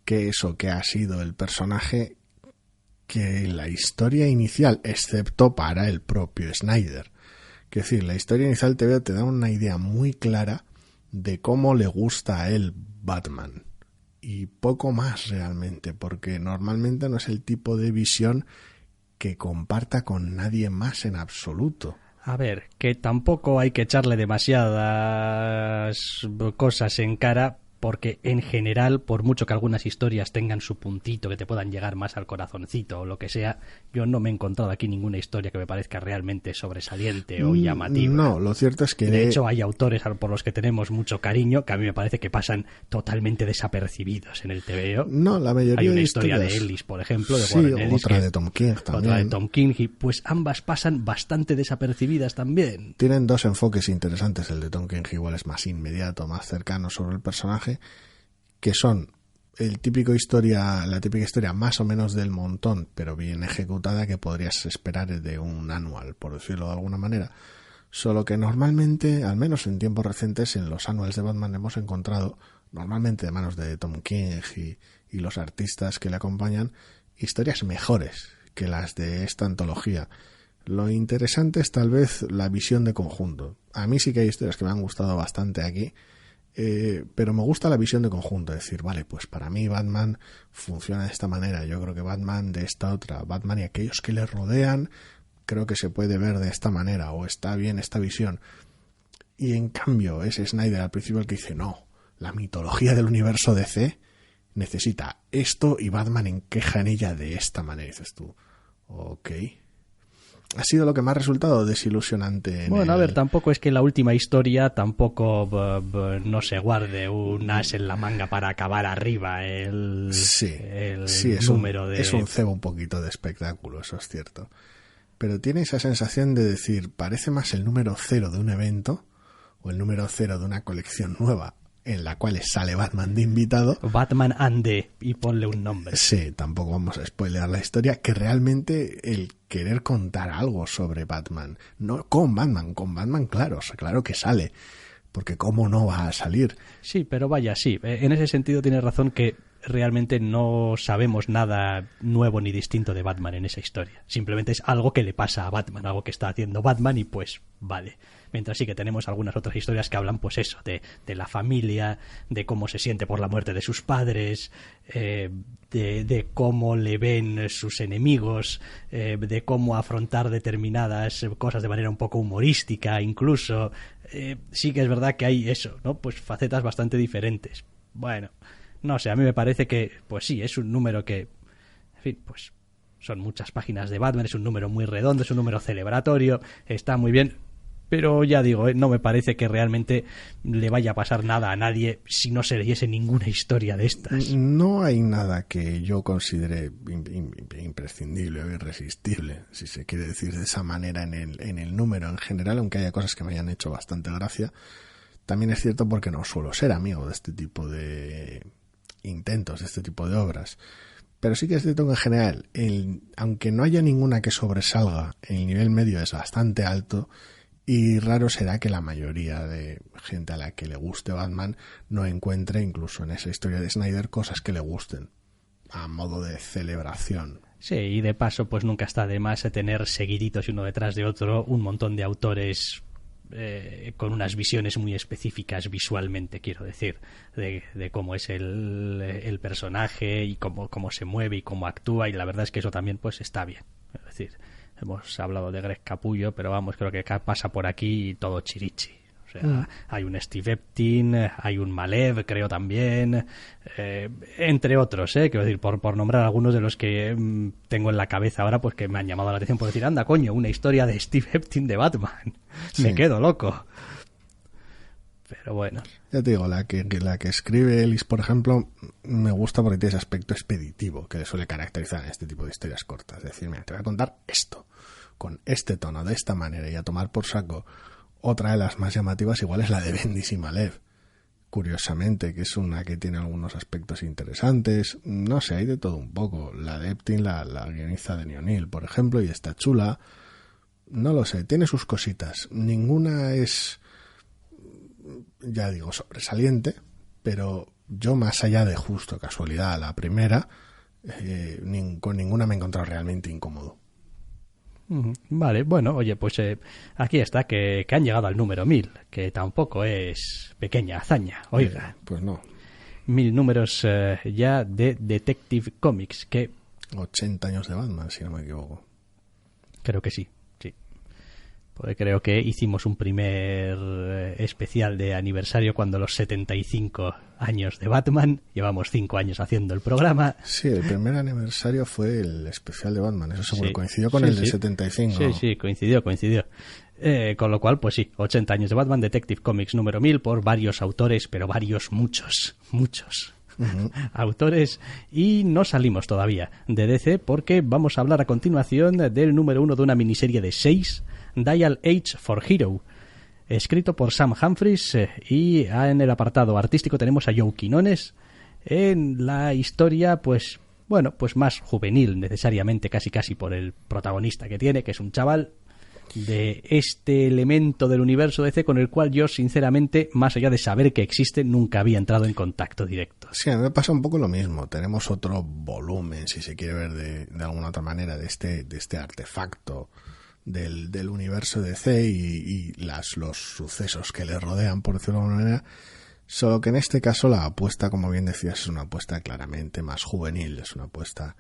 qué es o qué ha sido el personaje que la historia inicial, excepto para el propio Snyder. Es decir, la historia inicial te da una idea muy clara de cómo le gusta a él Batman. Y poco más realmente, porque normalmente no es el tipo de visión que comparta con nadie más en absoluto. A ver, que tampoco hay que echarle demasiadas cosas en cara, porque en general, por mucho que algunas historias tengan su puntito, que te puedan llegar más al corazoncito o lo que sea, yo no me he encontrado aquí ninguna historia que me parezca realmente sobresaliente o llamativa. No, lo cierto es que... De hecho, hay autores por los que tenemos mucho cariño que a mí me parece que pasan totalmente desapercibidos en el TVO. No, la mayoría hay una de historia historias... de Ellis, por ejemplo, de sí, Warren Ellis, otra de Tom King también. Otra de Tom King, y pues ambas pasan bastante desapercibidas también. Tienen dos enfoques interesantes. El de Tom King igual es más inmediato, más cercano sobre el personaje, que son la típica historia más o menos del montón, pero bien ejecutada, que podrías esperar de un annual, por decirlo de alguna manera. Solo que normalmente, al menos en tiempos recientes, en los annuals de Batman hemos encontrado, normalmente de manos de Tom King y los artistas que le acompañan, historias mejores que las de esta antología. Lo interesante es tal vez la visión de conjunto. A mí sí que hay historias que me han gustado bastante aquí, pero me gusta la visión de conjunto, es decir, vale, pues para mí Batman funciona de esta manera, yo creo que Batman de esta otra, Batman y aquellos que le rodean, creo que se puede ver de esta manera, o está bien esta visión. Y en cambio es Snyder al principio el que dice, no, la mitología del universo DC necesita esto y Batman encaja en ella de esta manera. Y dices tú, ok. Ha sido lo que más ha resultado desilusionante. Bueno, a ver, tampoco es que la última historia tampoco no se guarde un as en la manga para acabar arriba el número de... Es un cebo un poquito de espectáculo, eso es cierto. Pero tiene esa sensación de decir, parece más el número 0 de un evento o el número 0 de una colección nueva en la cual sale Batman de invitado. Batman y ponle un nombre. Sí, tampoco vamos a spoilear la historia, que realmente el querer contar algo sobre Batman, no con Batman claro que sale, porque cómo no va a salir. Sí, pero vaya, sí, en ese sentido tienes razón que realmente no sabemos nada nuevo ni distinto de Batman en esa historia. Simplemente es algo que le pasa a Batman, algo que está haciendo Batman y pues vale. Mientras sí que tenemos algunas otras historias que hablan pues eso, de la familia, de cómo se siente por la muerte de sus padres, de cómo le ven sus enemigos, de cómo afrontar determinadas cosas de manera un poco humorística incluso. Sí que es verdad que hay eso, ¿no? Pues facetas bastante diferentes. Bueno, no sé, a mí me parece que pues sí, es un número que, en fin, pues son muchas páginas de Batman, es un número muy redondo, es un número celebratorio, está muy bien. Pero ya digo, no me parece que realmente le vaya a pasar nada a nadie si no se leyese ninguna historia de estas. No hay nada que yo considere imprescindible o irresistible, si se quiere decir de esa manera, en el número en general, aunque haya cosas que me hayan hecho bastante gracia. También es cierto porque no suelo ser amigo de este tipo de intentos, de este tipo de obras. Pero sí que es cierto que en general, aunque no haya ninguna que sobresalga, el nivel medio es bastante alto. Y raro será que la mayoría de gente a la que le guste Batman no encuentre, incluso en esa historia de Snyder, cosas que le gusten a modo de celebración. Sí, y de paso, pues nunca está de más tener seguiditos y uno detrás de otro un montón de autores con unas visiones muy específicas visualmente, quiero decir, de cómo es el personaje y cómo se mueve y cómo actúa, y la verdad es que eso también pues está bien. Es decir, hemos hablado de Greg Capullo, pero vamos, creo que pasa por aquí todo chirichi. O sea, hay un Steve Epting, hay un Malev, creo también, entre otros, quiero decir, por nombrar algunos de los que tengo en la cabeza ahora, pues que me han llamado la atención por decir, anda, coño, una historia de Steve Epting de Batman. Sí. Me quedo loco. Pero bueno. Ya te digo, la que escribe Ellis, por ejemplo, me gusta porque tiene ese aspecto expeditivo que le suele caracterizar en este tipo de historias cortas. Es decir, mira, te voy a contar esto, con este tono, de esta manera, y a tomar por saco. Otra de las más llamativas igual es la de Bendis y Malev, curiosamente, que es una que tiene algunos aspectos interesantes. No sé, hay de todo un poco. La de Epting, la guionista de O'Neill, por ejemplo, y está chula. No lo sé, tiene sus cositas. Ninguna es, ya digo, sobresaliente, pero yo, más allá de justo casualidad la primera, con ninguna me he encontrado realmente incómodo. Vale, bueno, oye, pues aquí está, que han llegado al número 1000, que tampoco es pequeña hazaña, oiga. Pues no. 1000 números ya de Detective Comics, que... 80 años de Batman, si no me equivoco. Creo que sí. Porque creo que hicimos un primer especial de aniversario cuando los 75 años de Batman. Llevamos 5 años haciendo el programa. Sí, el primer aniversario fue el especial de Batman. Eso seguro coincidió con el de 75. Sí, coincidió. Con lo cual, pues sí, 80 años de Batman, Detective Comics número 1000 por varios autores, pero muchos. Autores, y no salimos todavía de DC porque vamos a hablar a continuación del número 1 de una miniserie de 6, Dial H for Hero, escrito por Sam Humphries, y en el apartado artístico tenemos a Joe Quinones. En la historia, pues más juvenil necesariamente, casi por el protagonista que tiene, que es un chaval de este elemento del universo DC con el cual yo, sinceramente, más allá de saber que existe, nunca había entrado en contacto directo. Sí, a mí me pasa un poco lo mismo. Tenemos otro volumen, si se quiere ver de alguna otra manera, de este artefacto del universo DC y los sucesos que le rodean, por decirlo de alguna manera. Solo que en este caso la apuesta, como bien decías, es una apuesta claramente más juvenil, es una apuesta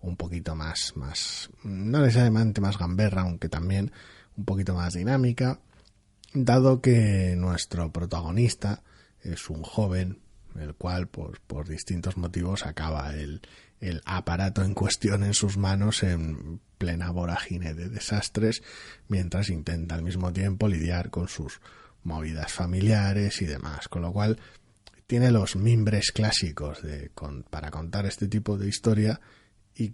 un poquito más no necesariamente más gamberra, aunque también un poquito más dinámica, dado que nuestro protagonista es un joven, el cual por distintos motivos acaba el aparato en cuestión en sus manos en plena vorágine de desastres, mientras intenta al mismo tiempo lidiar con sus movidas familiares y demás, con lo cual tiene los mimbres clásicos para contar este tipo de historia, y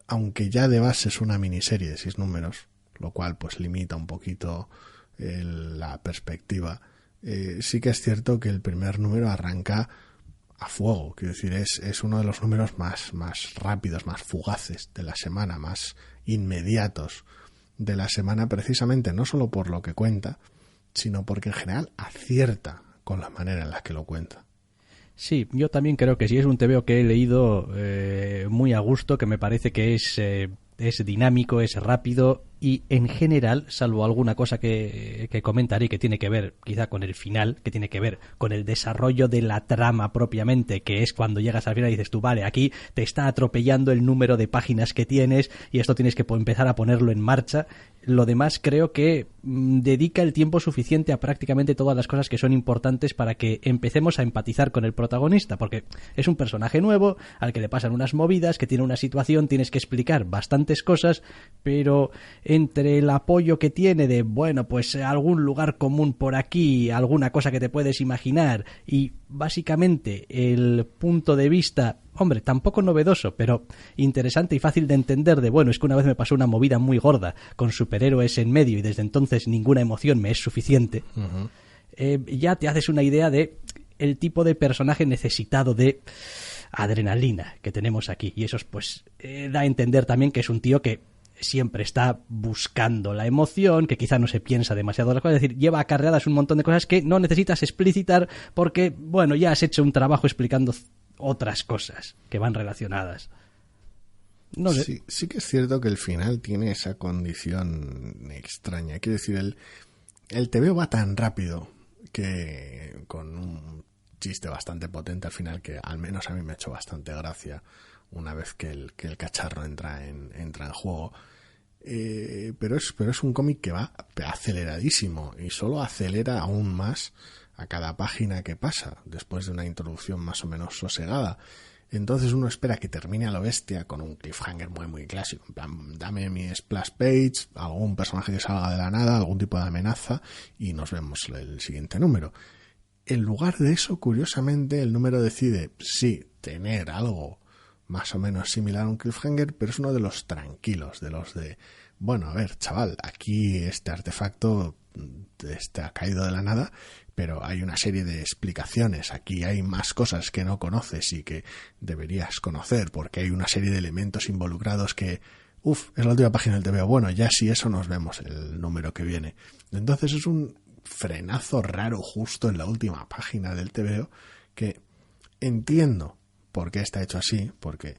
aunque ya de base es una miniserie de 6 números, lo cual pues limita un poquito la perspectiva, sí que es cierto que el primer número arranca a fuego. Quiero decir, es uno de los números más rápidos, más fugaces de la semana, más inmediatos de la semana, precisamente no solo por lo que cuenta, sino porque en general acierta con la manera en la que lo cuenta. Sí, yo también creo que sí, es un TVO que he leído muy a gusto, que me parece que es dinámico, es rápido, y en general, salvo alguna cosa que comentaré que tiene que ver quizá con el final, que tiene que ver con el desarrollo de la trama propiamente, que es cuando llegas al final y dices tú, vale, aquí te está atropellando el número de páginas que tienes y esto tienes que empezar a ponerlo en marcha. Lo demás creo que dedica el tiempo suficiente a prácticamente todas las cosas que son importantes para que empecemos a empatizar con el protagonista, porque es un personaje nuevo al que le pasan unas movidas, que tiene una situación, tienes que explicar bastantes cosas, pero entre el apoyo que tiene de, bueno, pues algún lugar común por aquí, alguna cosa que te puedes imaginar, y básicamente el punto de vista, hombre, tampoco novedoso, pero interesante y fácil de entender, de, bueno, es que una vez me pasó una movida muy gorda con superhéroes en medio y desde entonces ninguna emoción me es suficiente. Ya te haces una idea de el tipo de personaje necesitado de adrenalina que tenemos aquí, y eso pues da a entender también que es un tío que siempre está buscando la emoción, que quizá no se piensa demasiado las cosas, es decir, lleva acarreadas un montón de cosas que no necesitas explicitar porque, bueno, ya has hecho un trabajo explicando otras cosas que van relacionadas. No sé. Sí, sí que es cierto que el final tiene esa condición extraña. Quiero decir, el TVO va tan rápido que con un chiste bastante potente al final que al menos a mí me ha hecho bastante gracia una vez que el cacharro entra en juego. Pero es un cómic que va aceleradísimo y solo acelera aún más a cada página que pasa después de una introducción más o menos sosegada. Entonces uno espera que termine a lo bestia con un cliffhanger muy muy clásico, en plan, dame mi splash page, algún personaje que salga de la nada, algún tipo de amenaza y nos vemos el siguiente número. En lugar de eso, curiosamente, el número decide sí tener algo más o menos similar a un cliffhanger, pero es uno de los tranquilos, de los de, bueno, a ver, chaval, aquí este artefacto ha caído de la nada, pero hay una serie de explicaciones, aquí hay más cosas que no conoces y que deberías conocer, porque hay una serie de elementos involucrados que, es la última página del TVO, bueno, ya si eso nos vemos el número que viene. Entonces es un frenazo raro justo en la última página del TVO que entiendo por qué está hecho así, porque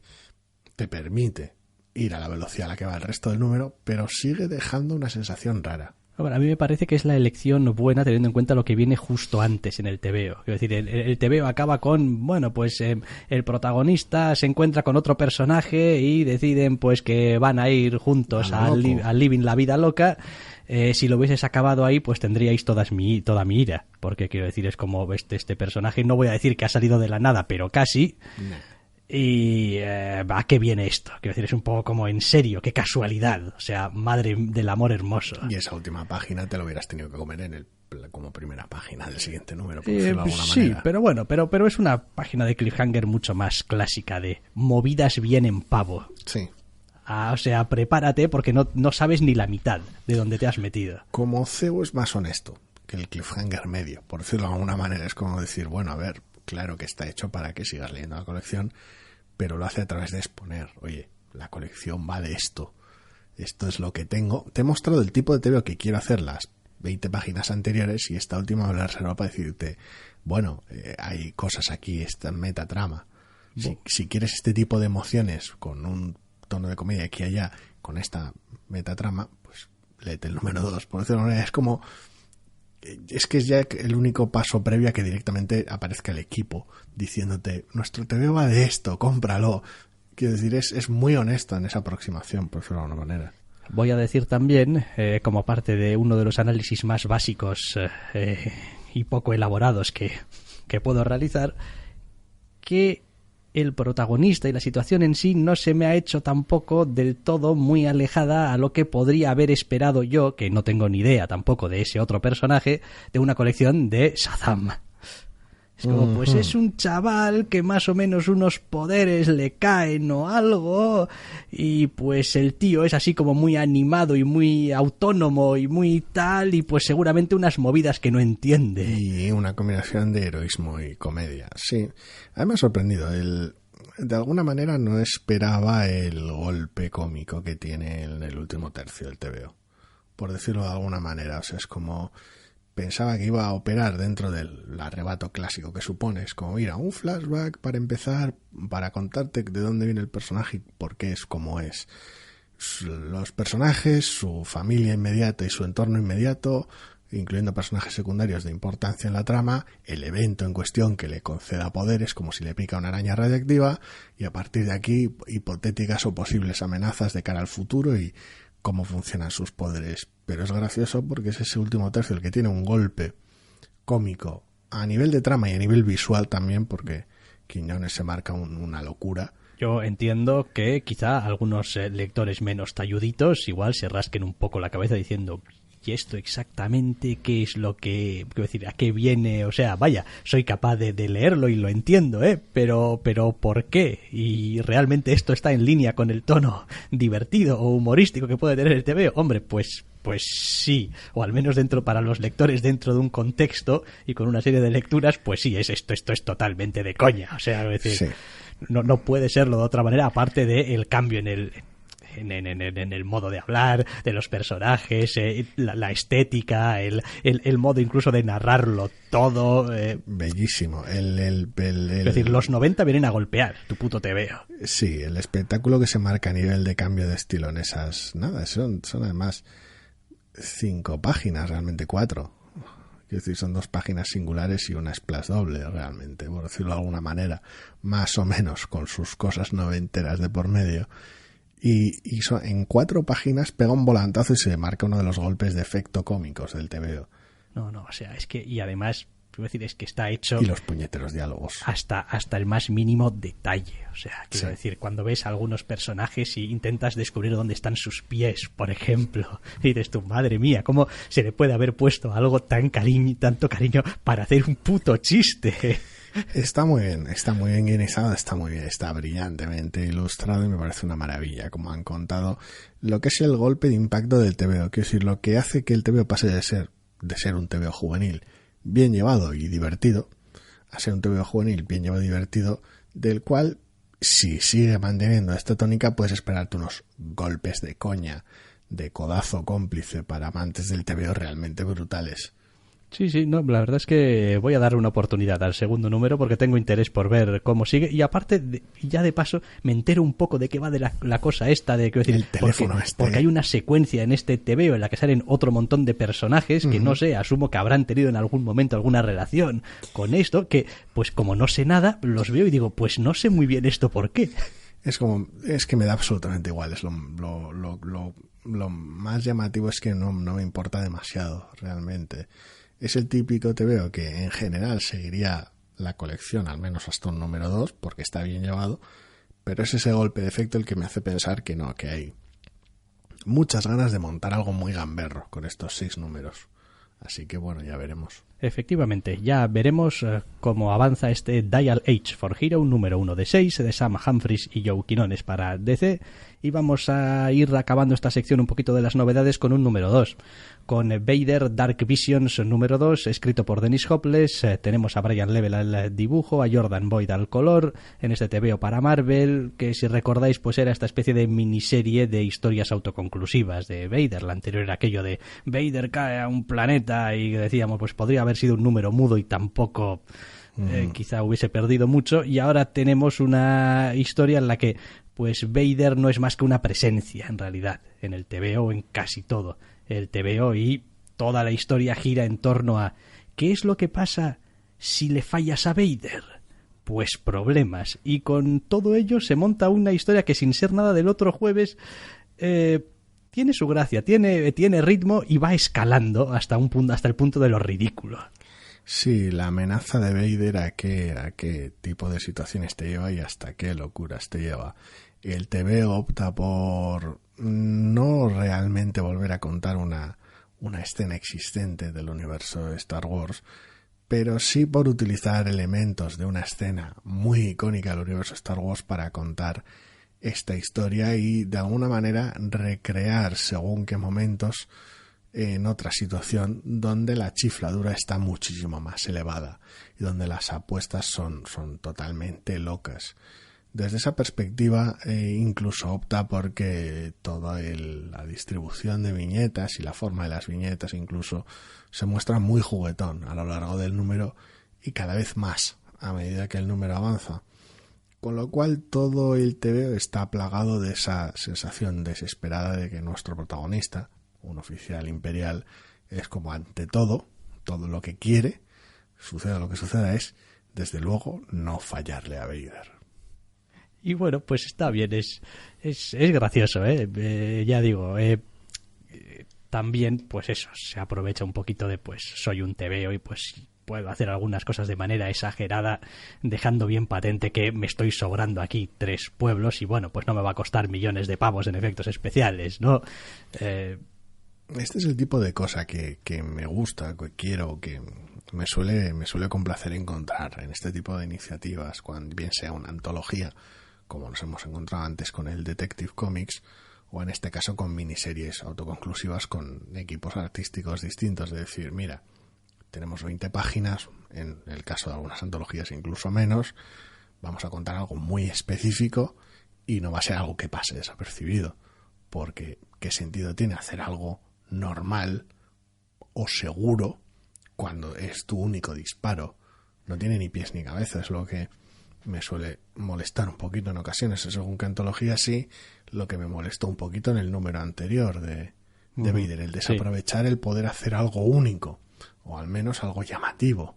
te permite ir a la velocidad a la que va el resto del número, pero sigue dejando una sensación rara. Bueno, a mí me parece que es la elección buena teniendo en cuenta lo que viene justo antes en el TVO. Es decir, el TVO acaba con, bueno, pues el protagonista se encuentra con otro personaje y deciden pues que van a ir juntos al living la vida loca. Si lo hubieses acabado ahí, pues tendríais toda mi ira. Porque quiero decir, es como este personaje, no voy a decir que ha salido de la nada, pero casi. No. Y ¿a qué viene esto? Quiero decir, es un poco como en serio, qué casualidad. O sea, madre del amor hermoso. Y esa última página te lo hubieras tenido que comer como primera página del siguiente número, por decirlo de alguna manera. Sí, pero bueno, pero es una página de cliffhanger mucho más clásica, de movidas bien en pavo. Sí. O sea, prepárate porque no sabes ni la mitad de dónde te has metido. Como CEO es más honesto que el cliffhanger medio, por decirlo de alguna manera. Es como decir, bueno, a ver, claro que está hecho para que sigas leyendo la colección, pero lo hace a través de exponer, oye, la colección va de esto es lo que tengo. Te he mostrado el tipo de TVO que quiero hacer las 20 páginas anteriores y esta última me la reservo para decirte, bueno, hay cosas aquí, esta metatrama. Si quieres este tipo de emociones con un tono de comedia aquí y allá, con esta metatrama, pues léete el número 2. Por decirlo de alguna manera, es que es ya el único paso previo a que directamente aparezca el equipo diciéndote, nuestro TVO va de esto, cómpralo. Quiero decir, es muy honesto en esa aproximación, por decirlo de alguna manera. Voy a decir también, como parte de uno de los análisis más básicos y poco elaborados que puedo realizar, que el protagonista y la situación en sí no se me ha hecho tampoco del todo muy alejada a lo que podría haber esperado yo, que no tengo ni idea tampoco de ese otro personaje, de una colección de Shazam. Es como, pues es un chaval que más o menos unos poderes le caen o algo, y pues el tío es así como muy animado y muy autónomo y muy tal, y pues seguramente unas movidas que no entiende. Y una combinación de heroísmo y comedia, sí. A mí me ha sorprendido. De alguna manera no esperaba el golpe cómico que tiene en el último tercio del TVO, por decirlo de alguna manera. O sea, es como... Pensaba que iba a operar dentro del arrebato clásico que supone. Es como, mira, un flashback para empezar, para contarte de dónde viene el personaje y por qué es como es. Los personajes, su familia inmediata y su entorno inmediato, incluyendo personajes secundarios de importancia en la trama, el evento en cuestión que le conceda poderes como si le pica una araña radiactiva, y a partir de aquí hipotéticas o posibles amenazas de cara al futuro y cómo funcionan sus poderes. Pero es gracioso porque es ese último tercio el que tiene un golpe cómico a nivel de trama y a nivel visual también, porque Quiñones se marca una locura. Yo entiendo que quizá algunos lectores menos talluditos igual se rasquen un poco la cabeza diciendo, ¿y esto exactamente qué es lo que... quiero decir, a qué viene? O sea, vaya, soy capaz de leerlo y lo entiendo, pero ¿por qué? Y realmente esto está en línea con el tono divertido o humorístico que puede tener el TVO. Hombre, pues sí, o al menos para los lectores dentro de un contexto y con una serie de lecturas, pues sí, esto es totalmente de coña. O sea, es decir, sí. No puede serlo de otra manera, aparte del cambio en en el modo de hablar de los personajes, la estética, el modo incluso de narrarlo todo. Bellísimo. Es decir, los 90 vienen a golpear tu puto TVO. Sí, el espectáculo que se marca a nivel de cambio de estilo en esas... Nada, son además 5 páginas, realmente 4. Es decir, son 2 páginas singulares y una splash doble, realmente, por decirlo de alguna manera, más o menos, con sus cosas noventeras de por medio. Y en 4 páginas pega un volantazo y se marca uno de los golpes de efecto cómicos del TVO. No, o sea, es que, y además, quiero decir, es que está hecho... Y los puñeteros diálogos. Hasta el más mínimo detalle. O sea, quiero decir, cuando ves a algunos personajes y intentas descubrir dónde están sus pies, por ejemplo, y dices tú, madre mía, ¿cómo se le puede haber puesto algo tanto cariño para hacer un puto chiste? Está muy bien guionizado, está brillantemente ilustrado y me parece una maravilla como han contado lo que es el golpe de impacto del TVO. Quiero decir, lo que hace que el TVO pase de ser un TVO juvenil bien llevado y divertido a ser un TVO juvenil bien llevado y divertido, del cual, si sigue manteniendo esta tónica, puedes esperarte unos golpes de coña, de codazo cómplice para amantes del TVO realmente brutales. Sí, no, la verdad es que voy a dar una oportunidad al segundo número porque tengo interés por ver cómo sigue y aparte, ya de paso, me entero un poco de qué va de la cosa esta de, quiero decir, el teléfono porque hay una secuencia en este TVO en la que salen otro montón de personajes que no sé, asumo que habrán tenido en algún momento alguna relación con esto, que pues como no sé nada, los veo y digo, pues no sé muy bien esto por qué. Es que me da absolutamente igual, es lo más llamativo es que no me importa demasiado, realmente. Es el típico TVO que en general seguiría la colección, al menos hasta un número 2, porque está bien llevado, pero es ese golpe de efecto el que me hace pensar que no, que hay muchas ganas de montar algo muy gamberro con estos 6 números. Así que bueno, ya veremos. Efectivamente, ya veremos cómo avanza este Dial H for Hero número 1 de 6 de Sam Humphries y Joe Quinones para DC, y vamos a ir acabando esta sección un poquito de las novedades con un número 2, con Vader Dark Visions número 2, escrito por Dennis Hopeless. Tenemos a Brian Lebel al dibujo, a Jordan Boyd al color, en este TVO para Marvel, que si recordáis pues era esta especie de miniserie de historias autoconclusivas de Vader. La anterior era aquello de Vader cae a un planeta y decíamos pues podría haber sido un número mudo y tampoco quizá hubiese perdido mucho, y ahora tenemos una historia en la que pues Vader no es más que una presencia en realidad en el TVO, en casi todo el TVO, y toda la historia gira en torno a ¿qué es lo que pasa si le fallas a Vader? Pues problemas, y con todo ello se monta una historia que sin ser nada del otro jueves tiene su gracia, tiene ritmo y va escalando hasta el punto de lo ridículo. Sí, la amenaza de Vader a qué tipo de situaciones te lleva y hasta qué locuras te lleva. El TVO opta por no realmente volver a contar una escena existente del universo de Star Wars, pero sí por utilizar elementos de una escena muy icónica del universo Star Wars para contar esta historia y de alguna manera recrear según qué momentos en otra situación donde la chifladura está muchísimo más elevada y donde las apuestas son totalmente locas. Desde esa perspectiva incluso opta porque toda la distribución de viñetas y la forma de las viñetas incluso se muestra muy juguetón a lo largo del número y cada vez más a medida que el número avanza. Con lo cual todo el TVO está plagado de esa sensación desesperada de que nuestro protagonista, un oficial imperial, es como ante todo lo que quiere, suceda lo que suceda, es desde luego no fallarle a Vader. Y bueno, pues está bien, es gracioso, ya digo, también pues eso, se aprovecha un poquito de pues soy un TVO y pues puedo hacer algunas cosas de manera exagerada, dejando bien patente que me estoy sobrando aquí 3 pueblos y bueno, pues no me va a costar millones de pavos en efectos especiales, ¿no? Este es el tipo de cosa que me gusta, que quiero, que me suele complacer encontrar en este tipo de iniciativas, cuando bien sea una antología, como nos hemos encontrado antes con el Detective Comics, o en este caso con miniseries autoconclusivas con equipos artísticos distintos, de decir, mira, tenemos 20 páginas, en el caso de algunas antologías incluso menos, vamos a contar algo muy específico y no va a ser algo que pase desapercibido. porque ¿qué sentido tiene hacer algo normal o seguro cuando es tu único disparo? No tiene ni pies ni cabeza, es lo que me suele molestar un poquito en ocasiones. Según qué antología, sí, lo que me molestó un poquito en el número anterior de Vader, el desaprovechar el poder hacer algo único, o al menos algo llamativo.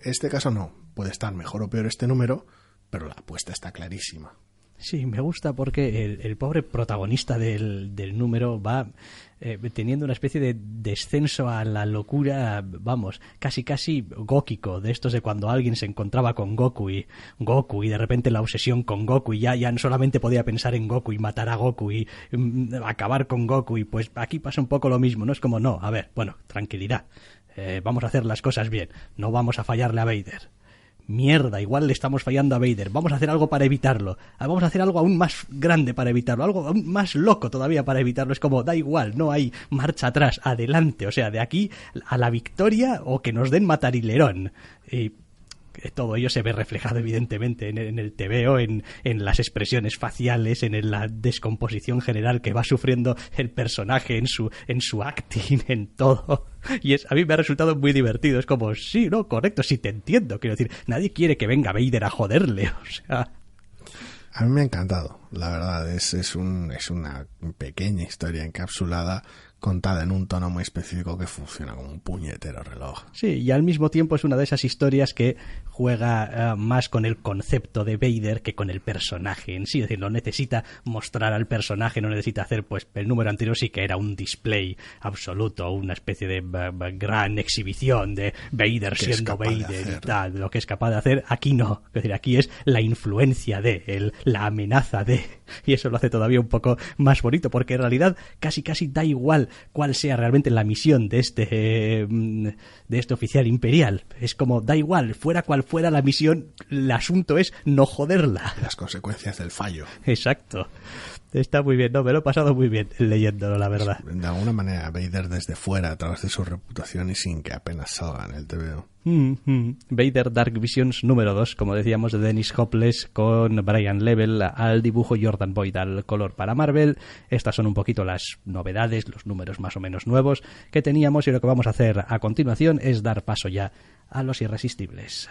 Este caso no, puede estar mejor o peor este número, pero la apuesta está clarísima. Sí, me gusta porque el pobre protagonista del número va teniendo una especie de descenso a la locura, vamos, casi góquico, de estos de cuando alguien se encontraba con Goku y de repente la obsesión con Goku y ya no solamente podía pensar en Goku y matar a Goku y acabar con Goku, y pues aquí pasa un poco lo mismo, ¿no? Es como, no, a ver, bueno, tranquilidad, vamos a hacer las cosas bien, no vamos a fallarle a Vader. Mierda, igual le estamos fallando a Vader, vamos a hacer algo para evitarlo, vamos a hacer algo aún más grande para evitarlo, algo aún más loco todavía para evitarlo. Es como, da igual, no hay marcha atrás, adelante, o sea, de aquí a la victoria o que nos den Matarilerón. Y todo ello se ve reflejado evidentemente en el TVO, en las expresiones faciales, en la descomposición general que va sufriendo el personaje, en su acting, en todo. Y a mí me ha resultado muy divertido. Es como, sí, no, correcto, sí te entiendo. Quiero decir, nadie quiere que venga Vader a joderle, o sea... A mí me ha encantado, la verdad. Es una pequeña historia encapsulada, contada en un tono muy específico que funciona como un puñetero reloj. Sí, y al mismo tiempo es una de esas historias que juega más con el concepto de Vader que con el personaje en sí. Es decir, no necesita mostrar al personaje, no necesita hacer, pues el número anterior sí que era un display absoluto, una especie de gran exhibición de Vader siendo Vader y tal, lo que es capaz de hacer. Aquí no, es decir, aquí es la influencia de, la amenaza de, y eso lo hace todavía un poco más bonito, porque en realidad casi da igual cuál sea realmente la misión de este oficial imperial. Es como, da igual, fuera cual fuera la misión, el asunto es no joderla. Las consecuencias del fallo. Exacto. Está muy bien, no, me lo he pasado muy bien leyéndolo, la verdad. De alguna manera, Vader desde fuera, a través de su reputación y sin que apenas salga en el TVO. Vader Dark Visions número 2, como decíamos, de Dennis Hopeless, con Brian Level al dibujo, Jordan Boyd al color para Marvel. Estas son un poquito las novedades, los números más o menos nuevos que teníamos, y lo que vamos a hacer a continuación es dar paso ya a los irresistibles.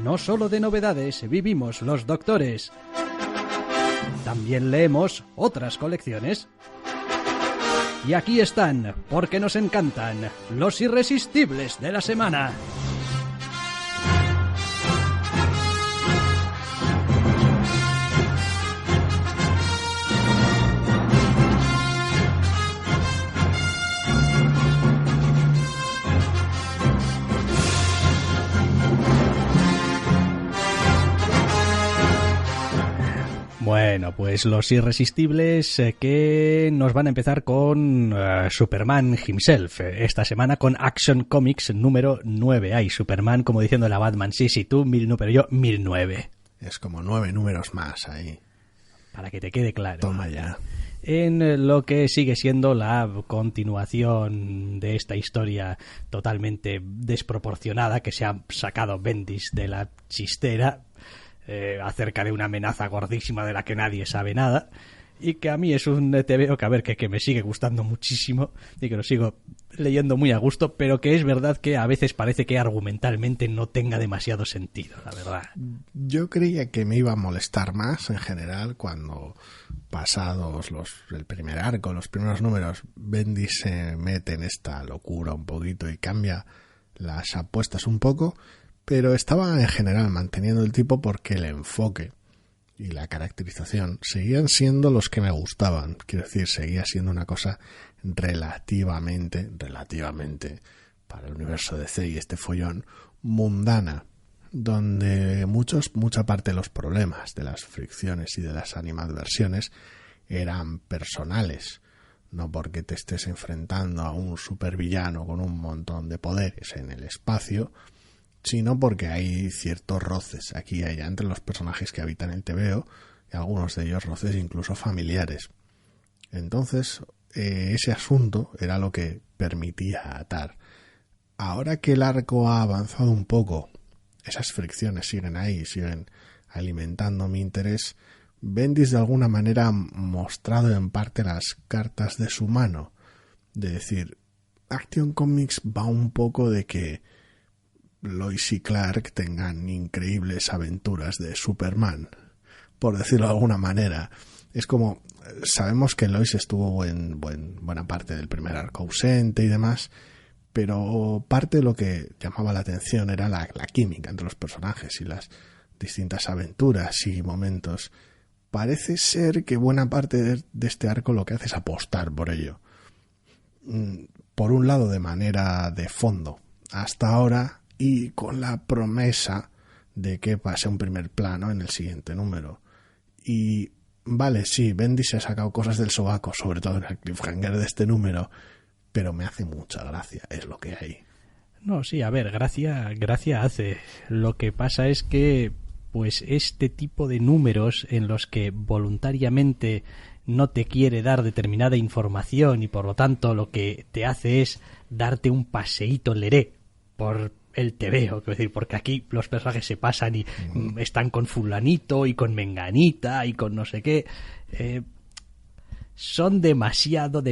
No solo de novedades vivimos los doctores, también leemos otras colecciones. Y aquí están, porque nos encantan, los irresistibles de la semana. Bueno, pues los irresistibles que nos van a empezar con Superman himself. Esta semana con Action Comics número 9. Hay Superman como diciendo la Batman, sí, tú 1000, pero yo 1009. Es como 9 números más ahí. Para que te quede claro. Toma ya. En lo que sigue siendo la continuación de esta historia totalmente desproporcionada que se ha sacado Bendis de la chistera, acerca de una amenaza gordísima de la que nadie sabe nada, y que a mí es un TVO que, a ver, que me sigue gustando muchísimo y que lo sigo leyendo muy a gusto, pero que es verdad que a veces parece que argumentalmente no tenga demasiado sentido, la verdad. Yo creía que me iba a molestar más en general cuando, pasados el primer arco, los primeros números, Bendis se mete en esta locura un poquito y cambia las apuestas un poco. Pero estaba en general manteniendo el tipo porque el enfoque y la caracterización seguían siendo los que me gustaban. Quiero decir, seguía siendo una cosa relativamente, para el universo DC y este follón, mundana, donde mucha parte de los problemas, de las fricciones y de las animadversiones eran personales. No porque te estés enfrentando a un supervillano con un montón de poderes en el espacio, sino porque hay ciertos roces aquí y allá entre los personajes que habitan el TVO, y algunos de ellos roces incluso familiares. Entonces, ese asunto era lo que permitía atar. Ahora que el arco ha avanzado un poco, esas fricciones siguen ahí, siguen alimentando mi interés, Bendis de alguna manera ha mostrado en parte las cartas de su mano. De decir, Action Comics va un poco de que Lois y Clark tengan increíbles aventuras de Superman, por decirlo de alguna manera. Es como, sabemos que Lois estuvo en buena parte del primer arco ausente y demás, pero parte de lo que llamaba la atención era la química entre los personajes y las distintas aventuras y momentos. Parece ser que buena parte de este arco lo que hace es apostar por ello. Por un lado de manera de fondo hasta ahora y con la promesa de que pase un primer plano en el siguiente número. Y vale, sí, Bendis se ha sacado cosas del sobaco, sobre todo en el cliffhanger de este número, pero me hace mucha gracia, es lo que hay. No, sí, a ver, gracia hace. Lo que pasa es que pues este tipo de números en los que voluntariamente no te quiere dar determinada información y por lo tanto lo que te hace es darte un paseíto leré por el tebeo, quiero decir, porque aquí los personajes se pasan y están con fulanito y con menganita y con no sé qué, son demasiado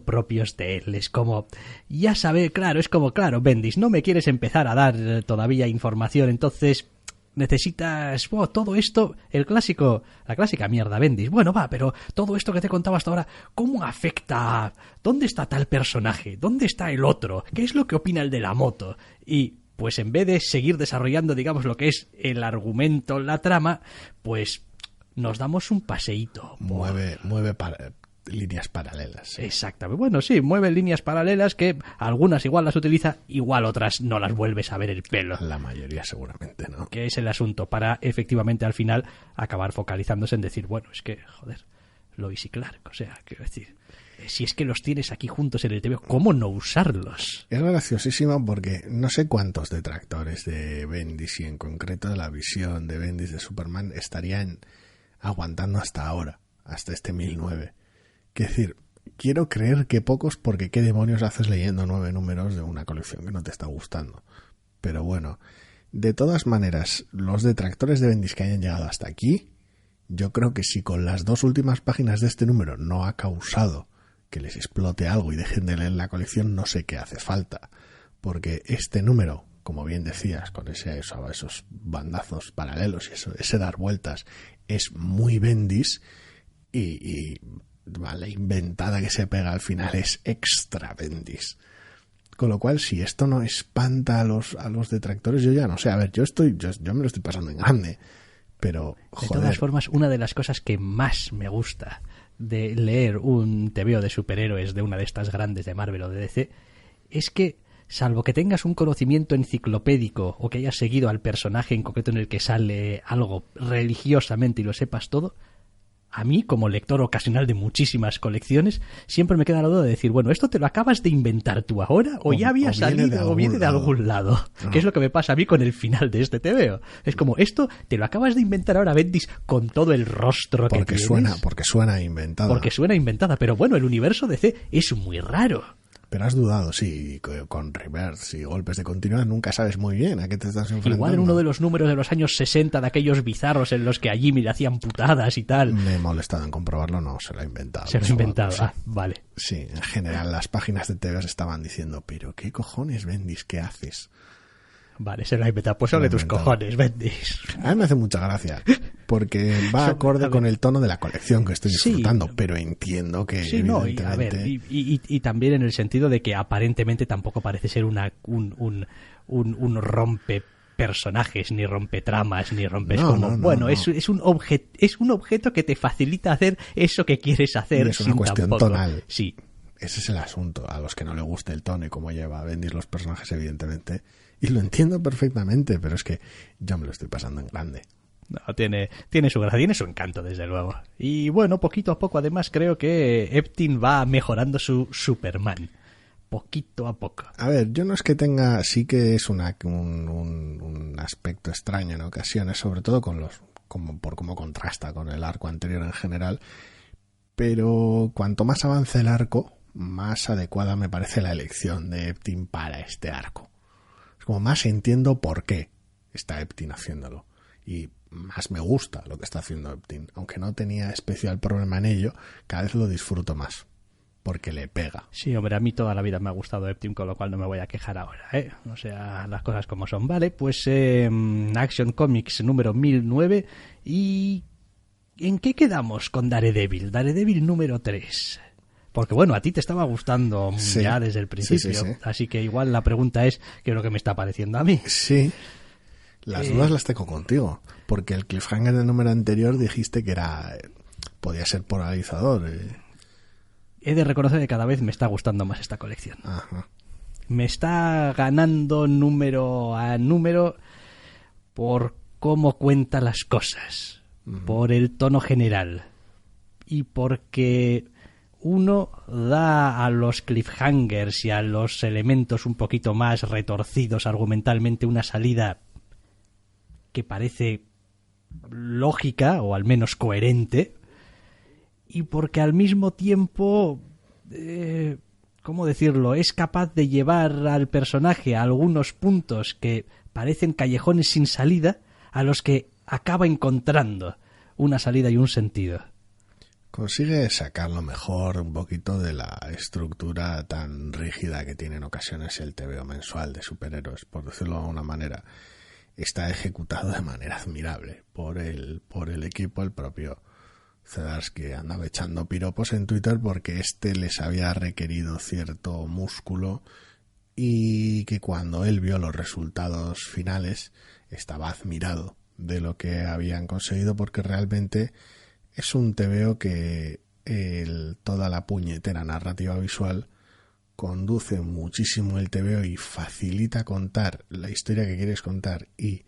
propios de él. Es como, ya sabe, claro, es como, claro, Bendis, no me quieres empezar a dar todavía información, entonces necesitas todo esto, la clásica mierda, Bendis. Bueno, va, pero todo esto que te he contado hasta ahora, ¿cómo afecta? ¿Dónde está tal personaje? ¿Dónde está el otro? ¿Qué es lo que opina el de la moto? Y pues en vez de seguir desarrollando, digamos, lo que es el argumento, la trama, pues nos damos un paseíto. Mueve líneas paralelas. Sí. Exactamente. Bueno, sí, mueve líneas paralelas que algunas igual las utiliza, igual otras no las vuelves a ver el pelo. La mayoría seguramente, ¿no? Que es el asunto, para efectivamente al final acabar focalizándose en decir, bueno, es que, joder, Lois y Clark, o sea, quiero decir, si es que los tienes aquí juntos en el TV, ¿cómo no usarlos? Es graciosísimo porque no sé cuántos detractores de Bendis y en concreto de la visión de Bendis de Superman estarían aguantando hasta ahora, hasta este 1009. Es decir, quiero creer que pocos, porque qué demonios haces leyendo 9 números de una colección que no te está gustando. Pero bueno, de todas maneras, los detractores de Bendis que hayan llegado hasta aquí, yo creo que si con las 2 últimas páginas de este número no ha causado que les explote algo y dejen de leer la colección, no sé qué hace falta. Porque este número, como bien decías, con esos bandazos paralelos y ese dar vueltas, es muy Bendis y la inventada que se pega al final es extra Bendis. Con lo cual, si esto no espanta a los detractores, yo ya no sé. A ver, yo me lo estoy pasando en grande, pero joder. De todas formas, una de las cosas que más me gusta de leer un tebeo de superhéroes de una de estas grandes de Marvel o de DC es que, salvo que tengas un conocimiento enciclopédico o que hayas seguido al personaje en concreto en el que sale algo religiosamente y lo sepas todo, a mí, como lector ocasional de muchísimas colecciones, siempre me queda la duda de decir, bueno, ¿esto te lo acabas de inventar tú ahora? ¿O ya había salido o viene de algún lado? No. Que es lo que me pasa a mí con el final de este tebeo. Es como, esto te lo acabas de inventar ahora, Bendis, con todo el rostro que tienes. Porque suena inventada. Porque suena inventada, pero bueno, el universo DC es muy raro. Pero has dudado, sí, con reverse y golpes de continuidad nunca sabes muy bien a qué te estás enfrentando. Igual en uno de los números de los años 60, de aquellos bizarros en los que a Jimmy le hacían putadas y tal. Me he molestado en comprobarlo, no, se lo ha inventado. Se lo ha inventado, sí. Vale. Sí, en general las páginas de TV estaban diciendo, pero ¿qué cojones, Bendis? ¿Qué haces? Vale, se lo ha inventado. Pues sobre tus cojones, Bendis. A mí me hace mucha gracia, porque va acorde con el tono de la colección que estoy disfrutando, sí, pero entiendo que sí, evidentemente... No, a ver, y también en el sentido de que aparentemente tampoco parece ser un rompe personajes, ni rompe tramas, ni rompes no. Es un objeto que te facilita hacer eso que quieres hacer. Y es una cuestión tonal. Sí. Ese es el asunto. A los que no le guste el tono y cómo lleva a Bendis los personajes, evidentemente. Y lo entiendo perfectamente, pero es que yo me lo estoy pasando en grande. No, tiene su gracia, tiene su encanto, desde luego. Y bueno, poquito a poco, además, creo que Eptin va mejorando su Superman. Poquito a poco. A ver, yo no es que tenga... Sí que es un aspecto extraño en ocasiones, sobre todo por cómo contrasta con el arco anterior en general. Pero cuanto más avance el arco, más adecuada me parece la elección de Eptin para este arco. Es como más entiendo por qué está Eptin haciéndolo. Y más me gusta lo que está haciendo Epting. Aunque no tenía especial problema en ello, cada vez lo disfruto más. Porque le pega. Sí, hombre, a mí toda la vida me ha gustado Epting, con lo cual no me voy a quejar ahora, ¿eh? O sea, las cosas como son. Vale, pues Action Comics número 1009. ¿Y en qué quedamos con Daredevil? Daredevil número 3. Porque bueno, a ti te estaba gustando ya desde el principio. Sí. Así que igual la pregunta es, ¿qué es lo que me está pareciendo a mí? Sí. Las dudas las tengo contigo. Porque el cliffhanger del número anterior dijiste que podía ser polarizador. He de reconocer que cada vez me está gustando más esta colección. Ajá. Me está ganando número a número por cómo cuenta las cosas, por el tono general y porque uno da a los cliffhangers y a los elementos un poquito más retorcidos argumentalmente una salida que parece lógica o al menos coherente, y porque al mismo tiempo, ¿cómo decirlo?, es capaz de llevar al personaje a algunos puntos que parecen callejones sin salida, a los que acaba encontrando una salida y un sentido. Consigue sacar lo mejor un poquito de la estructura tan rígida que tiene en ocasiones el TVO mensual de superhéroes, por decirlo de alguna manera. Está ejecutado de manera admirable por el equipo, el propio Zdarsky andaba echando piropos en Twitter porque les había requerido cierto músculo y que cuando él vio los resultados finales estaba admirado de lo que habían conseguido, porque realmente es un TVO que toda la puñetera narrativa visual conduce muchísimo el TVO y facilita contar la historia que quieres contar y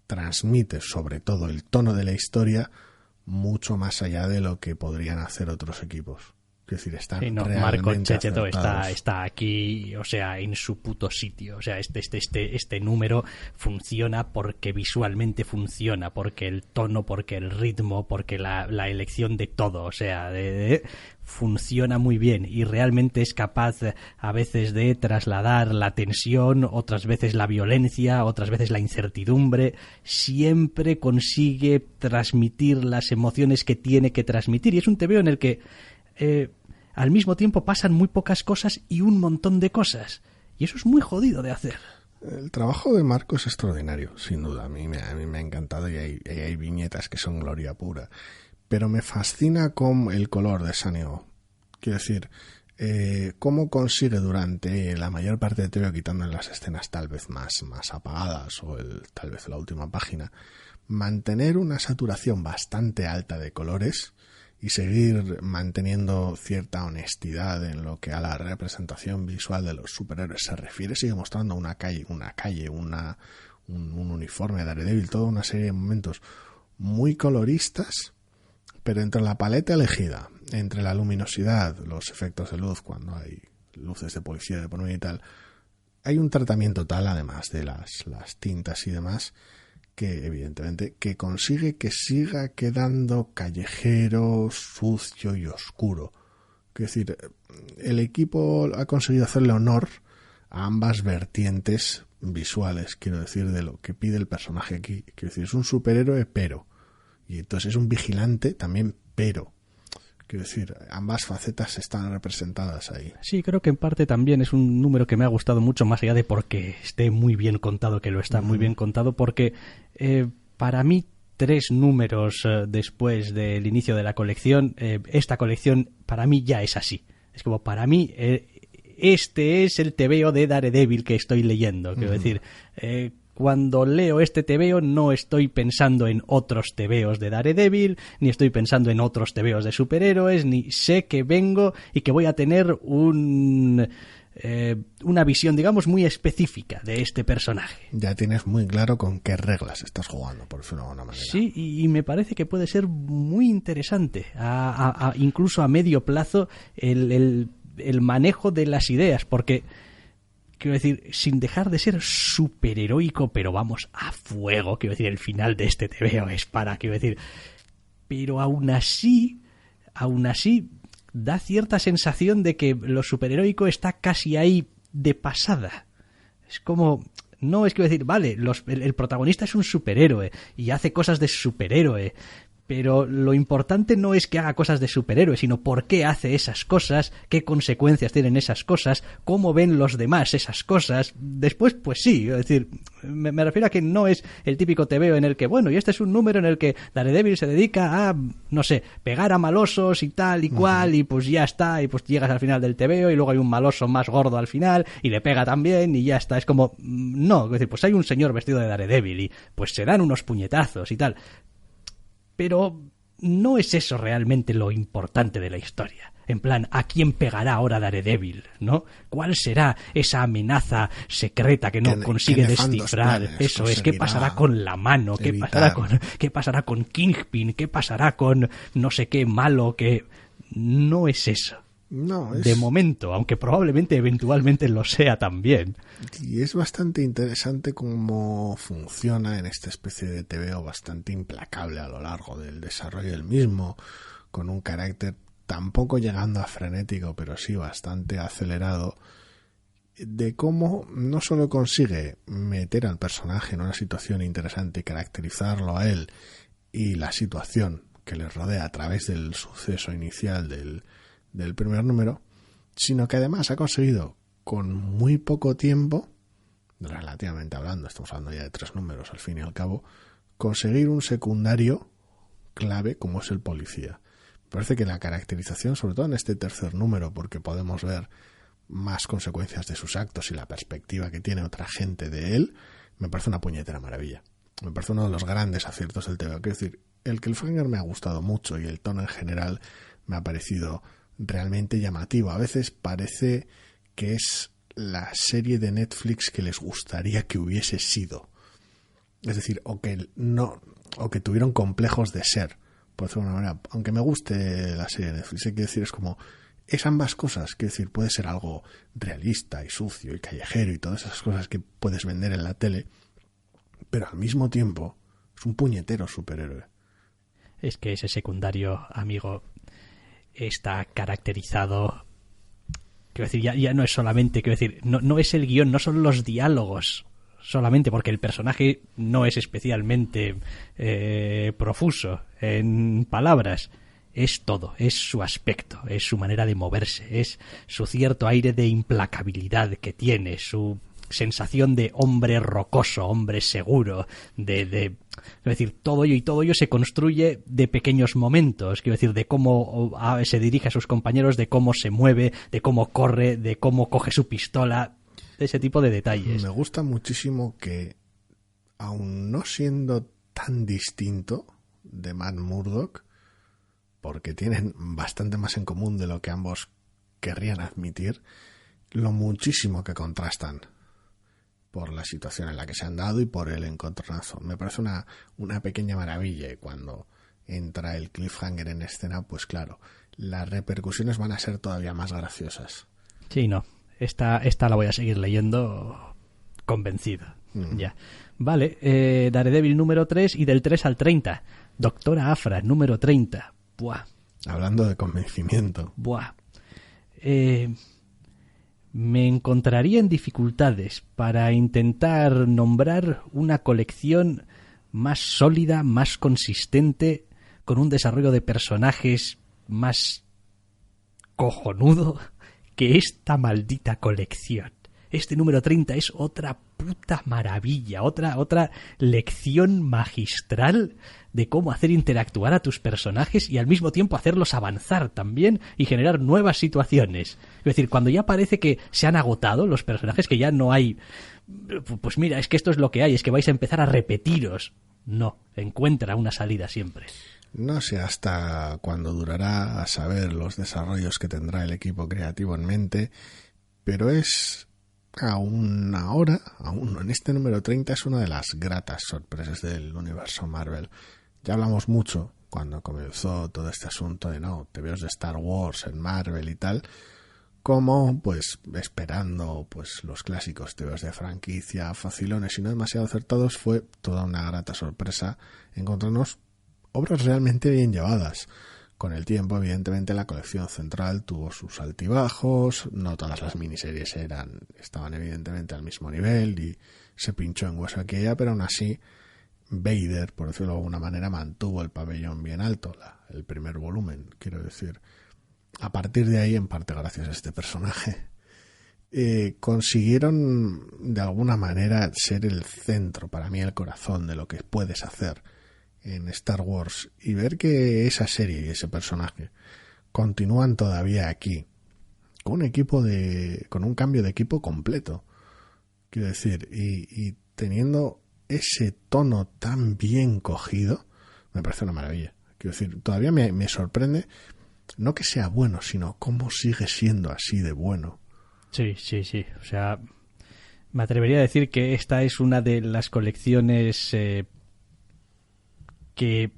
transmite sobre todo el tono de la historia mucho más allá de lo que podrían hacer otros equipos. Es decir, están realmente Marco Checheto acertados. está aquí, o sea, en su puto sitio. O sea, este número funciona porque visualmente funciona, porque el tono, porque el ritmo, porque la elección de todo, o sea, funciona muy bien y realmente es capaz a veces de trasladar la tensión, otras veces la violencia, otras veces la incertidumbre. Siempre consigue transmitir las emociones que tiene que transmitir, y es un TVO en el que al mismo tiempo pasan muy pocas cosas y un montón de cosas, y eso es muy jodido de hacer. El trabajo de Marco es extraordinario, sin duda. A mí me ha encantado, y hay viñetas que son gloria pura. Pero me fascina con el color de Sanio. Quiero decir, cómo consigue durante la mayor parte de TVO, quitando en las escenas tal vez más apagadas o tal vez la última página, mantener una saturación bastante alta de colores y seguir manteniendo cierta honestidad en lo que a la representación visual de los superhéroes se refiere. Sigue mostrando un uniforme de Daredevil, toda una serie de momentos muy coloristas, pero entre la paleta elegida, entre la luminosidad, los efectos de luz cuando hay luces de policía de por medio y tal, hay un tratamiento tal, además de las tintas y demás, que evidentemente que consigue que siga quedando callejero, sucio y oscuro. Es decir, el equipo ha conseguido hacerle honor a ambas vertientes visuales, quiero decir, de lo que pide el personaje aquí. Quiero decir, es un superhéroe, pero, y entonces es un vigilante también, pero. Quiero decir, ambas facetas están representadas ahí. Sí, creo que en parte también es un número que me ha gustado mucho, más allá de porque esté muy bien contado, que lo está muy bien contado, porque para mí 3 números después del inicio de la colección, esta colección para mí ya es así. Es como, para mí, este es el TVO de Daredevil que estoy leyendo. Quiero decir, cuando leo este TVO no estoy pensando en otros TVOs de Daredevil, ni estoy pensando en otros TVOs de superhéroes, ni sé que vengo y que voy a tener una visión, digamos, muy específica de este personaje. Ya tienes muy claro con qué reglas estás jugando, por decirlo de alguna manera. Sí, y me parece que puede ser muy interesante, incluso a medio plazo, el manejo de las ideas, porque... Quiero decir, sin dejar de ser superheroico, pero vamos, a fuego. Quiero decir, el final de este TVO es quiero decir... Pero aún así, da cierta sensación de que lo superheroico está casi ahí de pasada. Es como... No es que decir, vale, el protagonista es un superhéroe y hace cosas de superhéroe, pero lo importante no es que haga cosas de superhéroe, sino por qué hace esas cosas, qué consecuencias tienen esas cosas, cómo ven los demás esas cosas. Después, pues sí, es decir, me refiero a que no es el típico TVO en el que, bueno, y este es un número en el que Daredevil se dedica a, no sé, pegar a malosos y tal y cual, y pues ya está, y pues llegas al final del TVO y luego hay un maloso más gordo al final y le pega también y ya está. Es como, no, es decir, pues hay un señor vestido de Daredevil y pues se dan unos puñetazos y tal. Pero no es eso realmente lo importante de la historia. En plan, ¿a quién pegará ahora Daredevil? ¿No? ¿Cuál será esa amenaza secreta que no consigue descifrar? Eso es, ¿qué pasará con la mano? ¿Qué pasará con Kingpin? ¿Qué pasará con no sé qué malo? Que no es eso. No, de momento, aunque probablemente eventualmente lo sea también. Y es bastante interesante cómo funciona en esta especie de TVO bastante implacable a lo largo del desarrollo del mismo, con un carácter tampoco llegando a frenético, pero sí bastante acelerado, de cómo no solo consigue meter al personaje en una situación interesante y caracterizarlo a él y la situación que le rodea a través del suceso inicial del primer número, sino que además ha conseguido con muy poco tiempo, relativamente hablando, estamos hablando ya de 3 números al fin y al cabo, conseguir un secundario clave como es el policía. Me parece que la caracterización, sobre todo en este tercer número, porque podemos ver más consecuencias de sus actos y la perspectiva que tiene otra gente de él, me parece una puñetera maravilla. Me parece uno de los grandes aciertos del TV. Quiero decir, el cliffhanger me ha gustado mucho y el tono en general me ha parecido realmente llamativo. A veces parece que es la serie de Netflix que les gustaría que hubiese sido. Es decir, o que tuvieron complejos de ser, por decirlo de una manera. Aunque me guste la serie de Netflix, quiero decir, es como, es ambas cosas. Quiero decir, puede ser algo realista y sucio y callejero y todas esas cosas que puedes vender en la tele, pero al mismo tiempo es un puñetero superhéroe. Es que ese secundario, amigo, está caracterizado, quiero decir, ya no es solamente, quiero decir, no es el guión, no son los diálogos solamente, porque el personaje no es especialmente profuso en palabras, es todo, es su aspecto, es su manera de moverse, es su cierto aire de implacabilidad que tiene, su sensación de hombre rocoso, hombre seguro, es decir, todo ello se construye de pequeños momentos, quiero decir, de cómo se dirige a sus compañeros, de cómo se mueve, de cómo corre, de cómo coge su pistola, de ese tipo de detalles. Me gusta muchísimo que, aun no siendo tan distinto de Matt Murdock, porque tienen bastante más en común de lo que ambos querrían admitir, lo muchísimo que contrastan por la situación en la que se han dado y por el encontronazo. Me parece una pequeña maravilla, y cuando entra el cliffhanger en escena, pues claro, las repercusiones van a ser todavía más graciosas. Sí, no. Esta la voy a seguir leyendo convencido. Ya. Vale, Daredevil número 3 y del 3 al 30. Doctora Aphra, número 30. Buah. Hablando de convencimiento. Buah. Me encontraría en dificultades para intentar nombrar una colección más sólida, más consistente, con un desarrollo de personajes más cojonudo que esta maldita colección. Este número 30 es otra puta maravilla, otra lección magistral de cómo hacer interactuar a tus personajes y al mismo tiempo hacerlos avanzar también y generar nuevas situaciones. Es decir, cuando ya parece que se han agotado los personajes, que ya no hay, pues mira, es que esto es lo que hay, es que vais a empezar a repetiros. No, encuentra una salida siempre. No sé hasta cuándo durará, a saber los desarrollos que tendrá el equipo creativo en mente, pero es aún ahora, aún en este número 30, es una de las gratas sorpresas del universo Marvel. Ya hablamos mucho cuando comenzó todo este asunto de TVOs de Star Wars en Marvel y tal, como pues esperando pues los clásicos TVOs de franquicia facilones y no demasiado acertados. Fue toda una grata sorpresa encontrarnos obras realmente bien llevadas. Con el tiempo, evidentemente, la colección central tuvo sus altibajos, no todas las miniseries estaban evidentemente al mismo nivel y se pinchó en hueso aquí y allá, pero aún así Vader, por decirlo de alguna manera, mantuvo el pabellón bien alto, el primer volumen, quiero decir. A partir de ahí, en parte gracias a este personaje, consiguieron de alguna manera ser el centro, para mí el corazón de lo que puedes hacer en Star Wars, y ver que esa serie y ese personaje continúan todavía aquí con un equipo con un cambio de equipo completo, quiero decir, y teniendo ese tono tan bien cogido, me parece una maravilla. Quiero decir, todavía me sorprende, no que sea bueno, sino cómo sigue siendo así de bueno. Sí. O sea, me atrevería a decir que esta es una de las colecciones que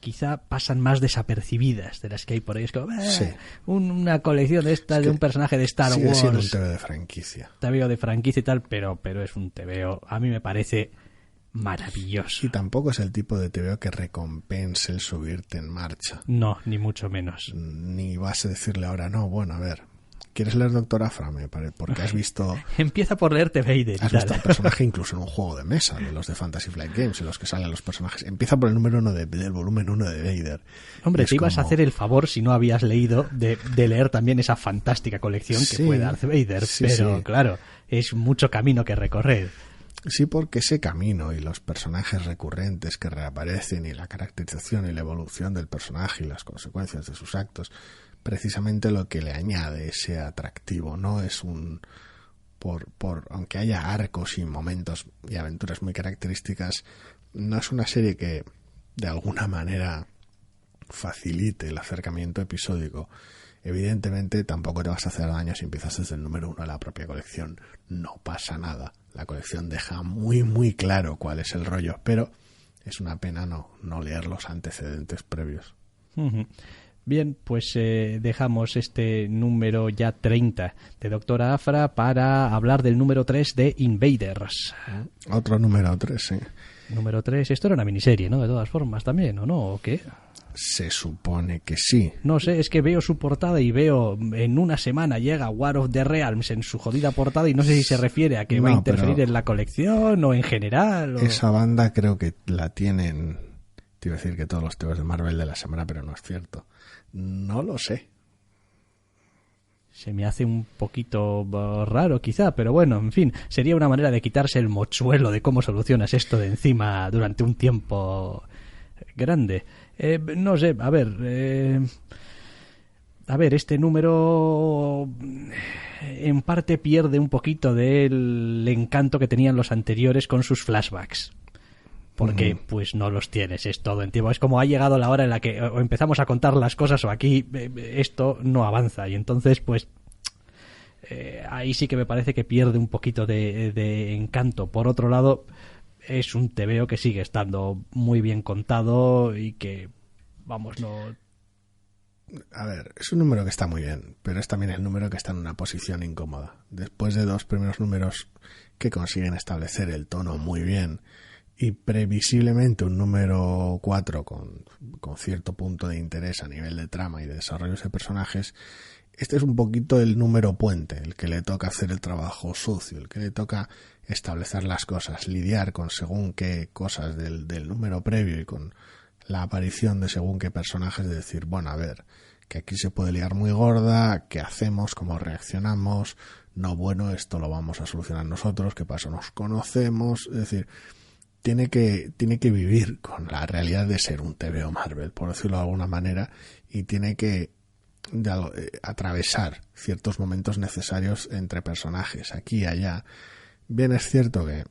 quizá pasan más desapercibidas de las que hay por ahí. Es como sí. Una colección de estas de un personaje de Star sigue Wars. Siendo un TVO de franquicia. TVO de franquicia y tal, pero es un TVO. A mí me parece maravilloso. Y tampoco es el tipo de TVO que recompense el subirte en marcha. No, ni mucho menos. Ni vas a decirle ahora, no, bueno, a ver, ¿quieres leer Doctor Afra? Porque has visto... Empieza por leerte Vader. Has visto al personaje incluso en un juego de mesa, de los de Fantasy Flight Games, en los que salen los personajes. Empieza por el número 1 del volumen 1 de Vader. Hombre, te ibas a hacer el favor, si no habías leído, de leer también esa fantástica colección que fue Darth Vader. Sí, pero sí. Claro, es mucho camino que recorrer. Sí, porque ese camino y los personajes recurrentes que reaparecen y la caracterización y la evolución del personaje y las consecuencias de sus actos, precisamente lo que le añade ese atractivo, no es aunque haya arcos y momentos y aventuras muy características, no es una serie que de alguna manera facilite el acercamiento episódico. Evidentemente tampoco te vas a hacer daño si empiezas desde el número 1 de la propia colección, no pasa nada. La colección deja muy muy claro cuál es el rollo, pero es una pena no leer los antecedentes previos. Uh-huh. Bien, pues dejamos este número ya 30 de Doctora Afra para hablar del número 3 de Invaders. Otro número 3, sí. Número 3, esto era una miniserie, ¿no? De todas formas también, ¿o no? ¿O qué? Se supone que sí. No sé, es que veo su portada y veo en una semana llega War of the Realms en su jodida portada y no sé si se refiere a que va a interferir en la colección o en general. Esa banda creo que la tienen, te iba a decir que todos los temas de Marvel de la semana, pero no es cierto. No lo sé. Se me hace un poquito raro quizá, pero bueno, en fin, sería una manera de quitarse el mochuelo de cómo solucionas esto de encima durante un tiempo grande. No sé, a ver, este número en parte pierde un poquito del encanto que tenían los anteriores con sus flashbacks. Porque pues no los tienes, es todo en tiempo. Es como ha llegado la hora en la que o empezamos a contar las cosas o aquí esto no avanza. Y entonces pues ahí sí que me parece que pierde un poquito de encanto. Por otro lado, es un TVO que sigue estando muy bien contado y que, vamos, no... A ver, es un número que está muy bien, pero es también el número que está en una posición incómoda. Después de dos primeros números que consiguen establecer el tono muy bien y previsiblemente un número 4 con cierto punto de interés a nivel de trama y de desarrollos de personajes, este es un poquito el número puente, el que le toca hacer el trabajo sucio, el que le toca establecer las cosas, lidiar con según qué cosas del número previo y con la aparición de según qué personajes, de decir, bueno, a ver, que aquí se puede liar muy gorda, qué hacemos, cómo reaccionamos, no, bueno, esto lo vamos a solucionar nosotros, qué pasa, nos conocemos, es decir, tiene que vivir con la realidad de ser un TVO Marvel, por decirlo de alguna manera, y tiene que atravesar ciertos momentos necesarios entre personajes, aquí y allá. Bien es cierto que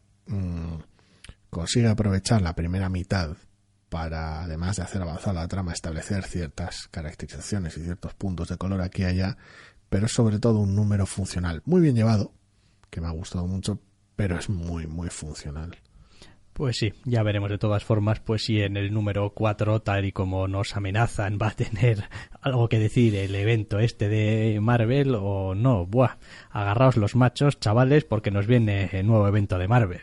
consigue aprovechar la primera mitad para, además de hacer avanzar la trama, establecer ciertas caracterizaciones y ciertos puntos de color aquí y allá, pero es sobre todo un número funcional, muy bien llevado, que me ha gustado mucho, pero es muy, muy funcional. Pues sí, ya veremos de todas formas, pues si en el número 4, tal y como nos amenazan, va a tener algo que decir el evento este de Marvel o no. Buah, agarraos los machos, chavales, porque nos viene el nuevo evento de Marvel.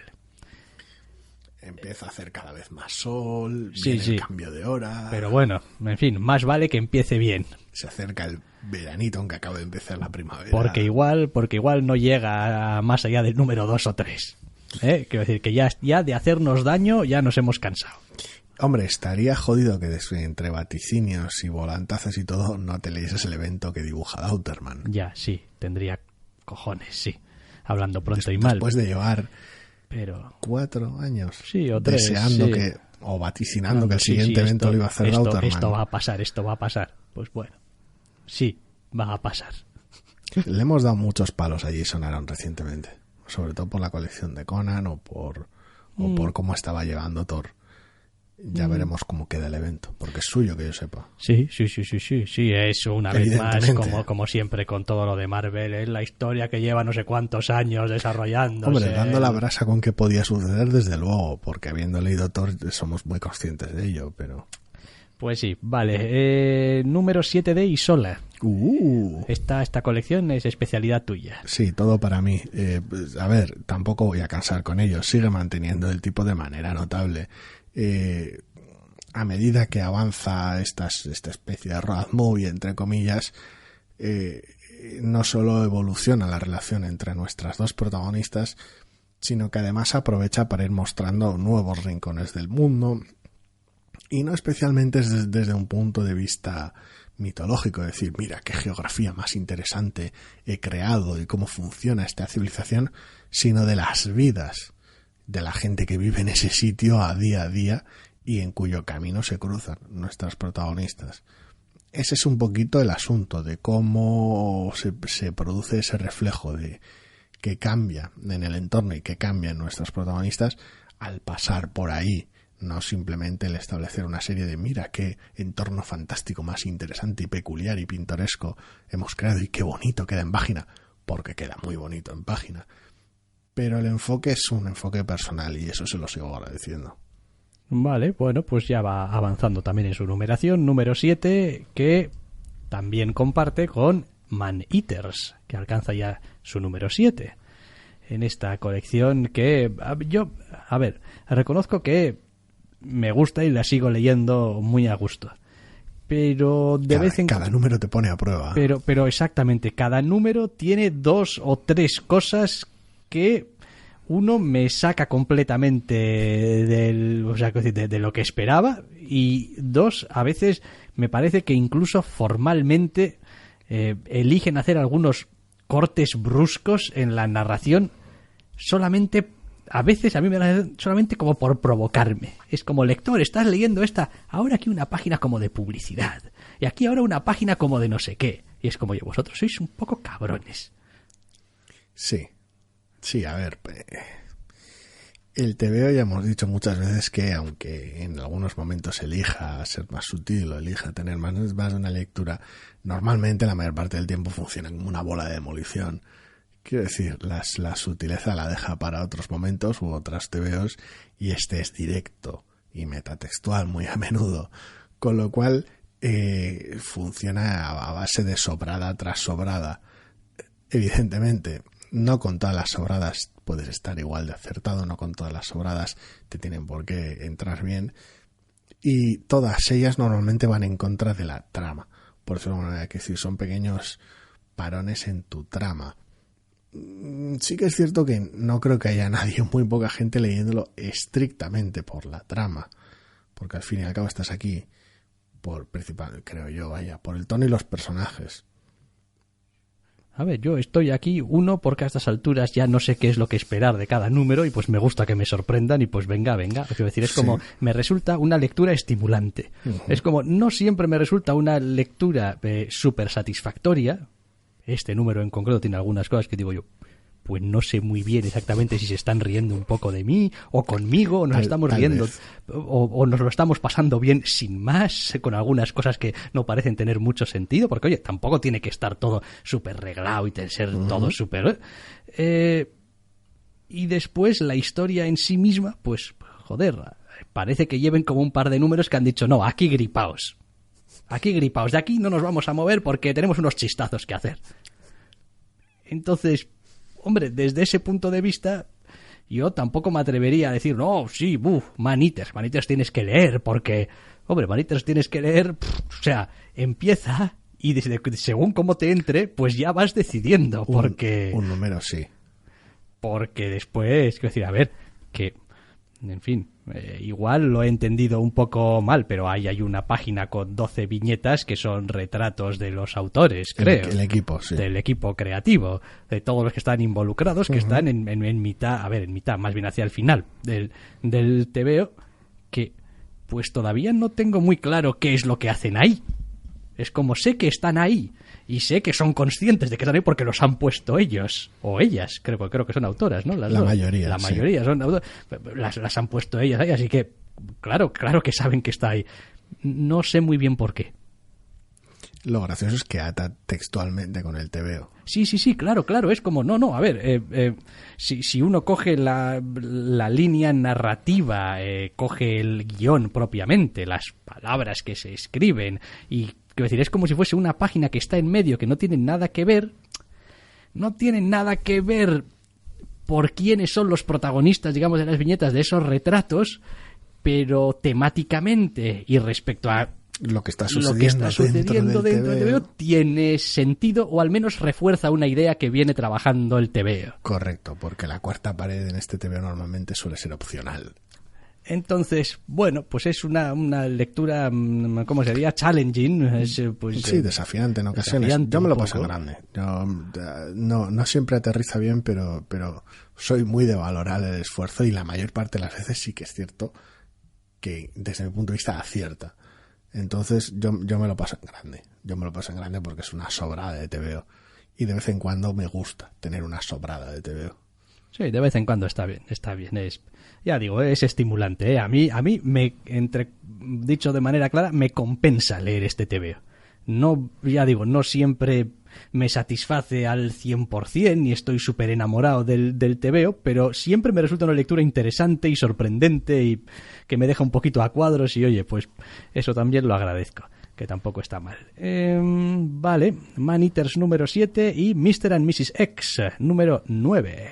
Empieza a hacer cada vez más sol, sí, viene sí. El cambio de hora. Pero bueno, en fin, más vale que empiece bien. Se acerca el veranito, aunque acaba de empezar la primavera. Porque igual no llega más allá del número 2 o 3. Quiero decir que ya de hacernos daño ya nos hemos cansado. Hombre, estaría jodido que entre vaticinios y volantazos y todo no te leyeses el evento que dibuja Dauterman. Ya, sí, tendría cojones, sí. Hablando pronto y mal. Después de llevar pero 4 años sí, o 3, deseando sí. que, o vaticinando que el siguiente evento lo iba a hacer Dauterman. Esto va a pasar. Pues bueno, sí, va a pasar. Le hemos dado muchos palos a Jason Aaron recientemente, sobre todo por la colección de Conan o por cómo estaba llevando Thor. Ya veremos cómo queda el evento, porque es suyo, que yo sepa. Sí, es una vez más, como siempre con todo lo de Marvel, es la historia que lleva no sé cuántos años desarrollándose. Hombre, dando la brasa con que podía suceder, desde luego, porque habiendo leído Thor somos muy conscientes de ello, pero... Pues sí, vale. Número 7 de Isola. Esta colección es especialidad tuya. Sí, todo para mí. Pues, a ver, tampoco voy a cansar con ello. Sigue manteniendo el tipo de manera notable. A medida que avanza esta especie de road movie, entre comillas, no solo evoluciona la relación entre nuestras dos protagonistas, sino que además aprovecha para ir mostrando nuevos rincones del mundo, y no especialmente desde un punto de vista mitológico, es decir, mira qué geografía más interesante he creado y cómo funciona esta civilización, sino de las vidas de la gente que vive en ese sitio a día y en cuyo camino se cruzan nuestras protagonistas. Ese es un poquito el asunto de cómo se produce ese reflejo de que cambia en el entorno y que cambia en nuestros protagonistas al pasar por ahí. No simplemente el establecer una serie de mira qué entorno fantástico más interesante y peculiar y pintoresco hemos creado y qué bonito queda en página, porque queda muy bonito en página. Pero el enfoque es un enfoque personal y eso se lo sigo agradeciendo. Vale, bueno, pues ya va avanzando también en su numeración. Número 7, que también comparte con Man Eaters, que alcanza ya su número 7 en esta colección que yo, a ver, reconozco que me gusta y la sigo leyendo muy a gusto. Pero de vez en cada número te pone a prueba. Pero exactamente, cada número tiene 2 o 3 cosas que uno me saca completamente de lo que esperaba, y 2, a veces me parece que incluso formalmente eligen hacer algunos cortes bruscos en la narración solamente. A veces a mí me da solamente como por provocarme. Es como, lector, estás leyendo ahora aquí una página como de publicidad, y aquí ahora una página como de no sé qué. Y es como, yo, vosotros sois un poco cabrones. Sí, a ver, el TVO ya hemos dicho muchas veces que aunque en algunos momentos elija ser más sutil o elija tener más de una lectura, normalmente la mayor parte del tiempo funciona como una bola de demolición. Quiero decir, la sutileza la deja para otros momentos u otras TVOs, y este es directo y metatextual muy a menudo, con lo cual funciona a base de sobrada tras sobrada. Evidentemente, no con todas las sobradas puedes estar igual de acertado, no con todas las sobradas te tienen por qué entrar bien, y todas ellas normalmente van en contra de la trama. Por eso, hay que decir, son pequeños parones en tu trama. Sí que es cierto que no creo que haya nadie, muy poca gente leyéndolo estrictamente por la trama, porque al fin y al cabo estás aquí creo yo, por el tono y los personajes. A ver, yo estoy aquí, porque a estas alturas ya no sé qué es lo que esperar de cada número, y pues me gusta que me sorprendan, y pues venga. Quiero decir, es como, me resulta una lectura estimulante. Uh-huh. Es como, no siempre me resulta una lectura súper satisfactoria. Este número en concreto tiene algunas cosas que digo yo, pues no sé muy bien exactamente si se están riendo un poco de mí o conmigo, o nos estamos riendo o nos lo estamos pasando bien sin más, con algunas cosas que no parecen tener mucho sentido, porque oye, tampoco tiene que estar todo súper reglado y ser todo súper... y después la historia en sí misma, pues joder, parece que lleven como un par de números que han dicho, no, aquí gripaos, de aquí no nos vamos a mover porque tenemos unos chistazos que hacer. Entonces, hombre, desde ese punto de vista, yo tampoco me atrevería a decir, no, sí, Man Eaters tienes que leer, porque, hombre, Man Eaters tienes que leer, o sea, empieza y según cómo te entre, pues ya vas decidiendo, porque... Un número, sí. porque después, quiero decir, a ver, que, en fin, igual lo he entendido un poco mal, pero hay una página con 12 viñetas que son retratos de los autores, creo. El equipo, sí. Del equipo creativo, de todos los que están involucrados, que están en mitad, más bien hacia el final del TVO, que pues todavía no tengo muy claro qué es lo que hacen ahí. Es como sé que están ahí y sé que son conscientes de que están ahí porque los han puesto ellos o ellas, creo que son autoras, ¿no? La mayoría son autoras, las han puesto ellas ahí, así que claro que saben que está ahí. No sé muy bien por qué. Lo gracioso es que ata textualmente con el TVO. Sí, claro, es como, a ver, si uno coge la línea narrativa, coge el guión propiamente, las palabras que se escriben, y quiero decir, es como si fuese una página que está en medio, que no tiene nada que ver por quiénes son los protagonistas, digamos, de las viñetas de esos retratos, pero temáticamente y respecto a lo que está sucediendo dentro del TVO tiene sentido, o al menos refuerza una idea que viene trabajando el TVO. Correcto, porque la cuarta pared en este TVO normalmente suele ser opcional. Entonces, bueno, pues es una lectura, ¿cómo sería? Challenging. Sí, desafiante en ocasiones. Yo me lo paso en grande. No siempre aterriza bien, pero soy muy de valorar el esfuerzo, y la mayor parte de las veces sí que es cierto que desde mi punto de vista acierta. Entonces yo me lo paso en grande. Yo me lo paso en grande porque es una sobrada de TVO. Y de vez en cuando me gusta tener una sobrada de TVO. Sí, de vez en cuando está bien. Ya digo, es estimulante, ¿eh? A mí dicho de manera clara, me compensa leer este TVO. No, ya digo, no siempre me satisface al 100% y estoy súper enamorado del TVO, pero siempre me resulta una lectura interesante y sorprendente y que me deja un poquito a cuadros, y oye, pues eso también lo agradezco, que tampoco está mal. Vale, Man Eaters número 7 y Mr. and Mrs. X número 9.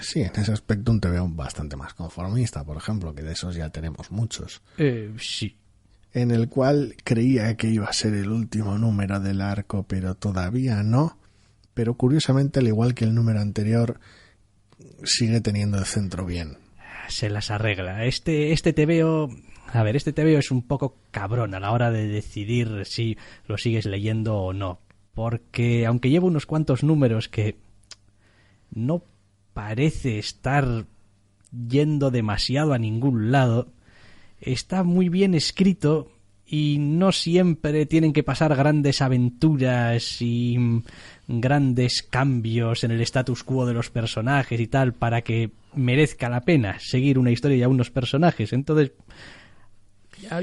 Sí, en ese aspecto un TVO bastante más conformista, por ejemplo, que de esos ya tenemos muchos. Sí. En el cual creía que iba a ser el último número del arco, pero todavía no. Pero curiosamente, al igual que el número anterior, sigue teniendo el centro bien. Se las arregla. Este TVO... A ver, este TVO es un poco cabrón a la hora de decidir si lo sigues leyendo o no. Porque aunque lleva unos cuantos números que no parece estar yendo demasiado a ningún lado, está muy bien escrito y no siempre tienen que pasar grandes aventuras y grandes cambios en el status quo de los personajes y tal para que merezca la pena seguir una historia y a unos personajes. Entonces,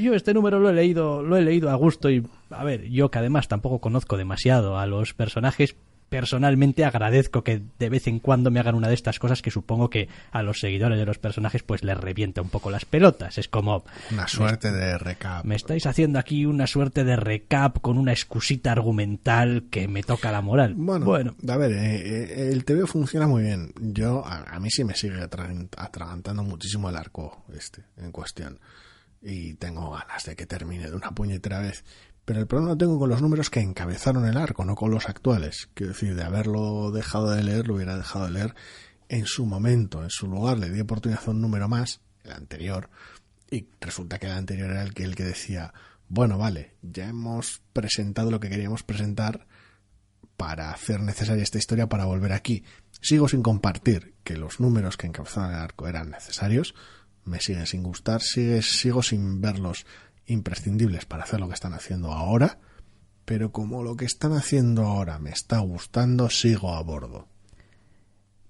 yo este número lo he leído a gusto, y a ver, yo que además tampoco conozco demasiado a los personajes, personalmente agradezco que de vez en cuando me hagan una de estas cosas que supongo que a los seguidores de los personajes pues les revienta un poco las pelotas. Es como... una suerte de recap. Me estáis haciendo aquí una suerte de recap con una excusita argumental que me toca la moral. Bueno. A ver, el TVO funciona muy bien. A mí sí me sigue atragantando muchísimo el arco en cuestión. Y tengo ganas de que termine de una puñetera vez. Pero el problema lo tengo con los números que encabezaron el arco, no con los actuales. Quiero decir, de haberlo dejado de leer, lo hubiera dejado de leer en su momento, en su lugar. Le di oportunidad a un número más, el anterior, y resulta que el anterior era el que decía, bueno, vale, ya hemos presentado lo que queríamos presentar para hacer necesaria esta historia para volver aquí. Sigo sin compartir que los números que encabezaron el arco eran necesarios, me siguen sin gustar, sigo sin verlos imprescindibles para hacer lo que están haciendo ahora, pero como lo que están haciendo ahora me está gustando, sigo a bordo.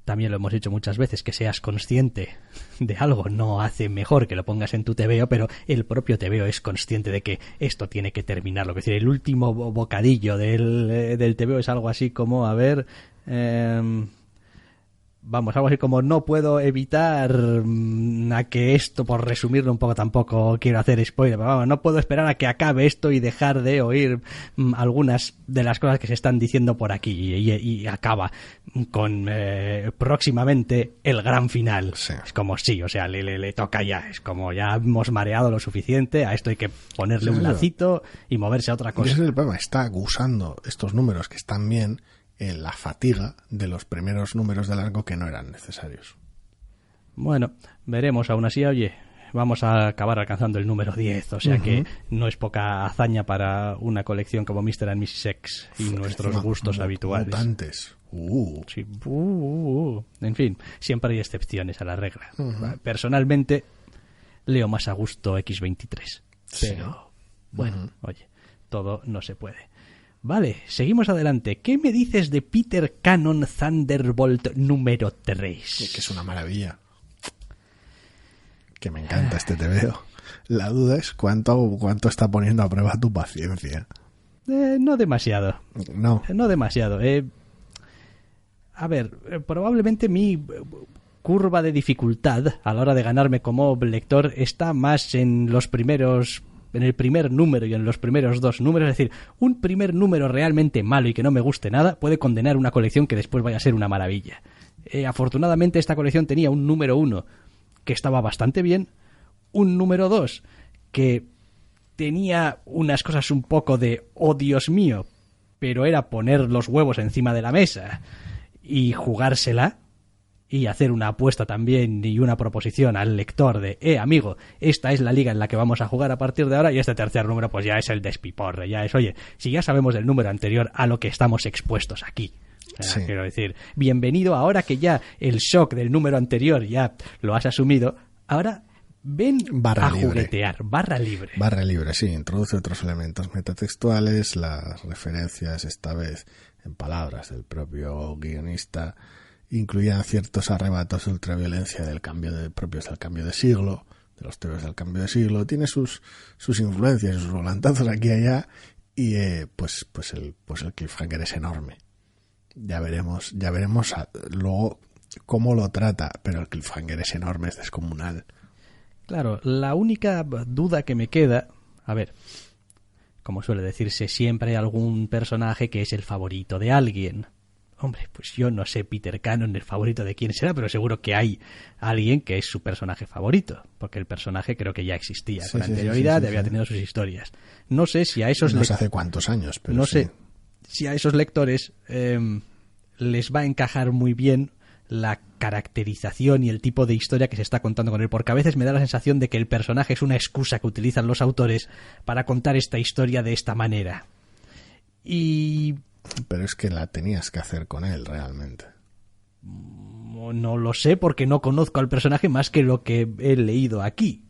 También lo hemos dicho muchas veces, que seas consciente de algo no hace mejor que lo pongas en tu TVO, pero el propio TVO es consciente de que esto tiene que terminarlo. Es decir, el último bocadillo del TVO es algo así como, a ver... algo así como no puedo evitar a que esto, por resumirlo un poco, tampoco quiero hacer spoiler, pero vamos, no puedo esperar a que acabe esto y dejar de oír algunas de las cosas que se están diciendo por aquí, y acaba con próximamente el gran final. Sí. Es como sí, o sea, le toca ya, es como ya hemos mareado lo suficiente, a esto hay que ponerle un lacito y moverse a otra cosa. Ese es el problema, está usando estos números que están bien, la fatiga de los primeros números de largo que no eran necesarios. Bueno, veremos. Aún así, oye, vamos a acabar alcanzando el número 10, o sea que no es poca hazaña para una colección como Mr. and Mrs. X y nuestros gustos habituales. Mutantes. Sí. En fin, siempre hay excepciones a la regla. Personalmente, leo más a gusto X-23. Pero, bueno, oye, todo no se puede. Vale, seguimos adelante. ¿Qué me dices de Peter Cannon Thunderbolt número 3? Que es una maravilla. Que me encanta este TVO. La duda es cuánto está poniendo a prueba tu paciencia. No demasiado. No demasiado. A ver, probablemente mi curva de dificultad a la hora de ganarme como lector está más en el primer número y en los primeros 2 números. Es decir, un primer número realmente malo y que no me guste nada puede condenar una colección que después vaya a ser una maravilla. Afortunadamente esta colección tenía un número 1 que estaba bastante bien, un número 2 que tenía unas cosas un poco de oh Dios mío, pero era poner los huevos encima de la mesa y jugársela y hacer una apuesta también y una proposición al lector de amigo, esta es la liga en la que vamos a jugar a partir de ahora. Y este tercer número pues ya es el despiporre, ya es, oye, si ya sabemos del número anterior a lo que estamos expuestos aquí. Sí. Quiero decir, bienvenido, ahora que ya el shock del número anterior ya lo has asumido, ahora ven barra a libre. Juguetear, barra libre. Barra libre, sí, introduce otros elementos metatextuales, las referencias esta vez en palabras del propio guionista incluían ciertos arrebatos de ultraviolencia propios del cambio de siglo, de los temas del cambio de siglo. Tiene sus influencias, sus volantazos aquí y allá, y pues el cliffhanger es enorme. Ya veremos luego cómo lo trata, pero el cliffhanger es enorme, es descomunal. Claro, la única duda que me queda, a ver, como suele decirse, siempre hay algún personaje que es el favorito de alguien. Hombre, pues yo no sé Peter Cannon el favorito de quién será, pero seguro que hay alguien que es su personaje favorito, porque el personaje creo que ya existía con anterioridad, había tenido sus historias. No sé si a esos no sé hace cuántos años, pero no sí. sé si a esos lectores les va a encajar muy bien la caracterización y el tipo de historia que se está contando con él, porque a veces me da la sensación de que el personaje es una excusa que utilizan los autores para contar esta historia de esta manera. Pero es que la tenías que hacer con él realmente. No lo sé porque no conozco al personaje más que lo que he leído aquí.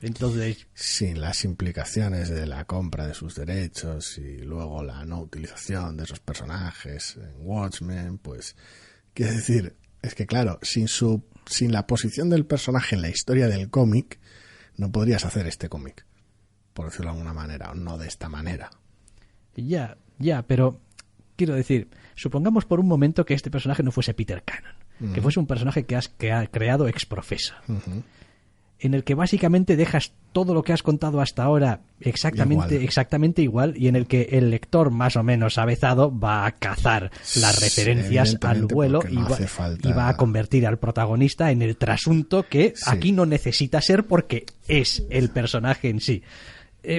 Entonces, sin las implicaciones de la compra de sus derechos y luego la no utilización de esos personajes en Watchmen, pues quiero decir, es que claro, sin la posición del personaje en la historia del cómic, no podrías hacer este cómic, por decirlo de alguna manera, o no de esta manera. Ya, pero quiero decir, supongamos por un momento que este personaje no fuese Peter Cannon, que fuese un personaje que ha creado ex profeso, en el que básicamente dejas todo lo que has contado hasta ahora exactamente igual, y en el que el lector más o menos avezado va a cazar las referencias al vuelo y va a convertir al protagonista en el trasunto que aquí no necesita ser porque es el personaje en sí.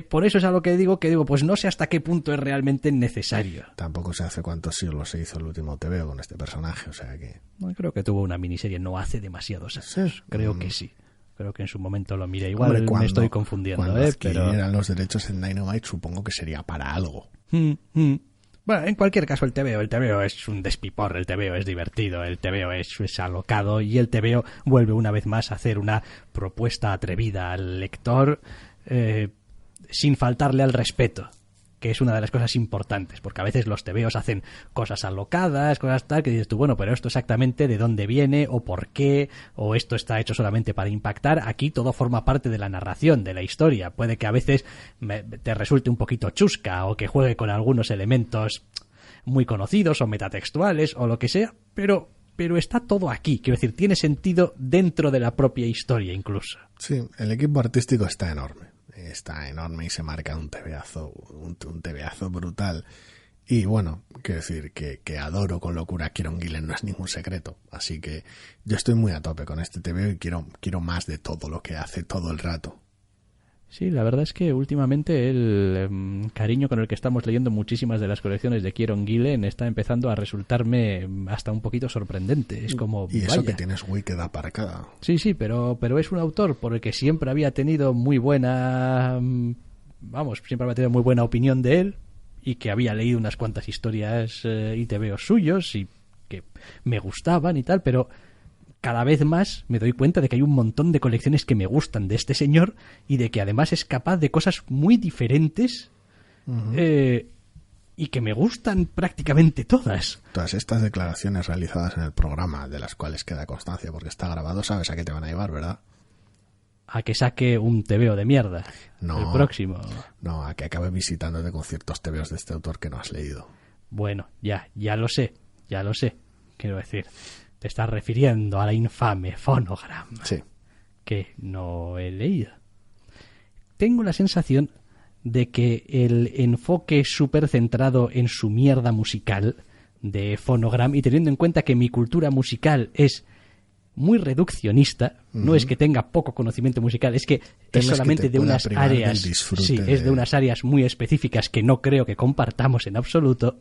Por eso es a lo que digo, pues no sé hasta qué punto es realmente necesario. Tampoco sé hace cuántos siglos se hizo el último TVO con este personaje, o sea que... Bueno, creo que tuvo una miniserie no hace demasiados años. ¿Sí? Creo que sí. Creo que en su momento lo miré. Igual me estoy confundiendo. Cuando adquirieran los derechos en Dynamite, supongo que sería para algo. Bueno, en cualquier caso, el TVO es un despiporre, el TVO es divertido, el TVO es alocado, y el TVO vuelve una vez más a hacer una propuesta atrevida al lector, sin faltarle al respeto, que es una de las cosas importantes, porque a veces los TVOs hacen cosas alocadas, cosas tal, que dices tú, bueno, pero esto exactamente de dónde viene, o por qué, o esto está hecho solamente para impactar. Aquí todo forma parte de la narración, de la historia. Puede que a veces te resulte un poquito chusca, o que juegue con algunos elementos muy conocidos, o metatextuales, o lo que sea, pero está todo aquí. Quiero decir, tiene sentido dentro de la propia historia incluso. Sí, el equipo artístico está enorme y se marca un tebeazo brutal. Y bueno, quiero decir que adoro con locura a Kieron Gillen, no es ningún secreto. Así que yo estoy muy a tope con este TVO y quiero más de todo lo que hace todo el rato. Sí, la verdad es que últimamente el cariño con el que estamos leyendo muchísimas de las colecciones de Kieron Gillen está empezando a resultarme hasta un poquito sorprendente. Es como, Y eso vaya. que tienes Wicked aparcada. Sí, pero es un autor por el que siempre había tenido muy buena... siempre había tenido muy buena opinión de él y que había leído unas cuantas historias y tebeos suyos y que me gustaban y tal, pero... cada vez más me doy cuenta de que hay un montón de colecciones que me gustan de este señor y de que además es capaz de cosas muy diferentes y que me gustan prácticamente todas. Todas estas declaraciones realizadas en el programa, de las cuales queda constancia porque está grabado, sabes a qué te van a llevar, ¿verdad? A que saque un tebeo de mierda. No, el próximo. No, a que acabe visitándote con ciertos tebeos de este autor que no has leído. Bueno, ya lo sé. Quiero decir... te estás refiriendo a la infame Phonogram. Sí. Que no he leído. Tengo la sensación de que el enfoque súper centrado en su mierda musical de Phonogram, y teniendo en cuenta que mi cultura musical es muy reduccionista, no es que tenga poco conocimiento musical, es que es solamente de unas áreas, sí, es de unas áreas muy específicas que no creo que compartamos en absoluto.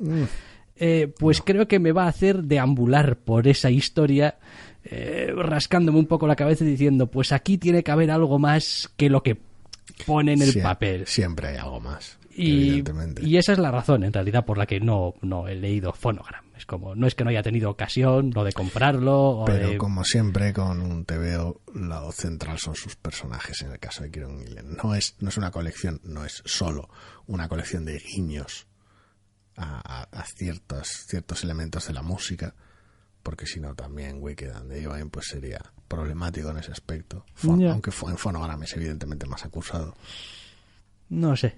Creo que me va a hacer deambular por esa historia, rascándome un poco la cabeza y diciendo, pues aquí tiene que haber algo más que lo que pone en el papel. Siempre hay algo más, evidentemente. Y esa es la razón, en realidad, por la que no he leído Phonogram. Es como, no es que no haya tenido ocasión, lo de comprarlo... Pero como siempre, con un tebeo, la central son sus personajes, en el caso de Kieron Gillen. No es una colección, no es solo una colección de guiños a ciertos elementos de la música, porque si no también Wicked and Divine pues sería problemático en ese aspecto, aunque en Phonogram es evidentemente más acusado. No sé,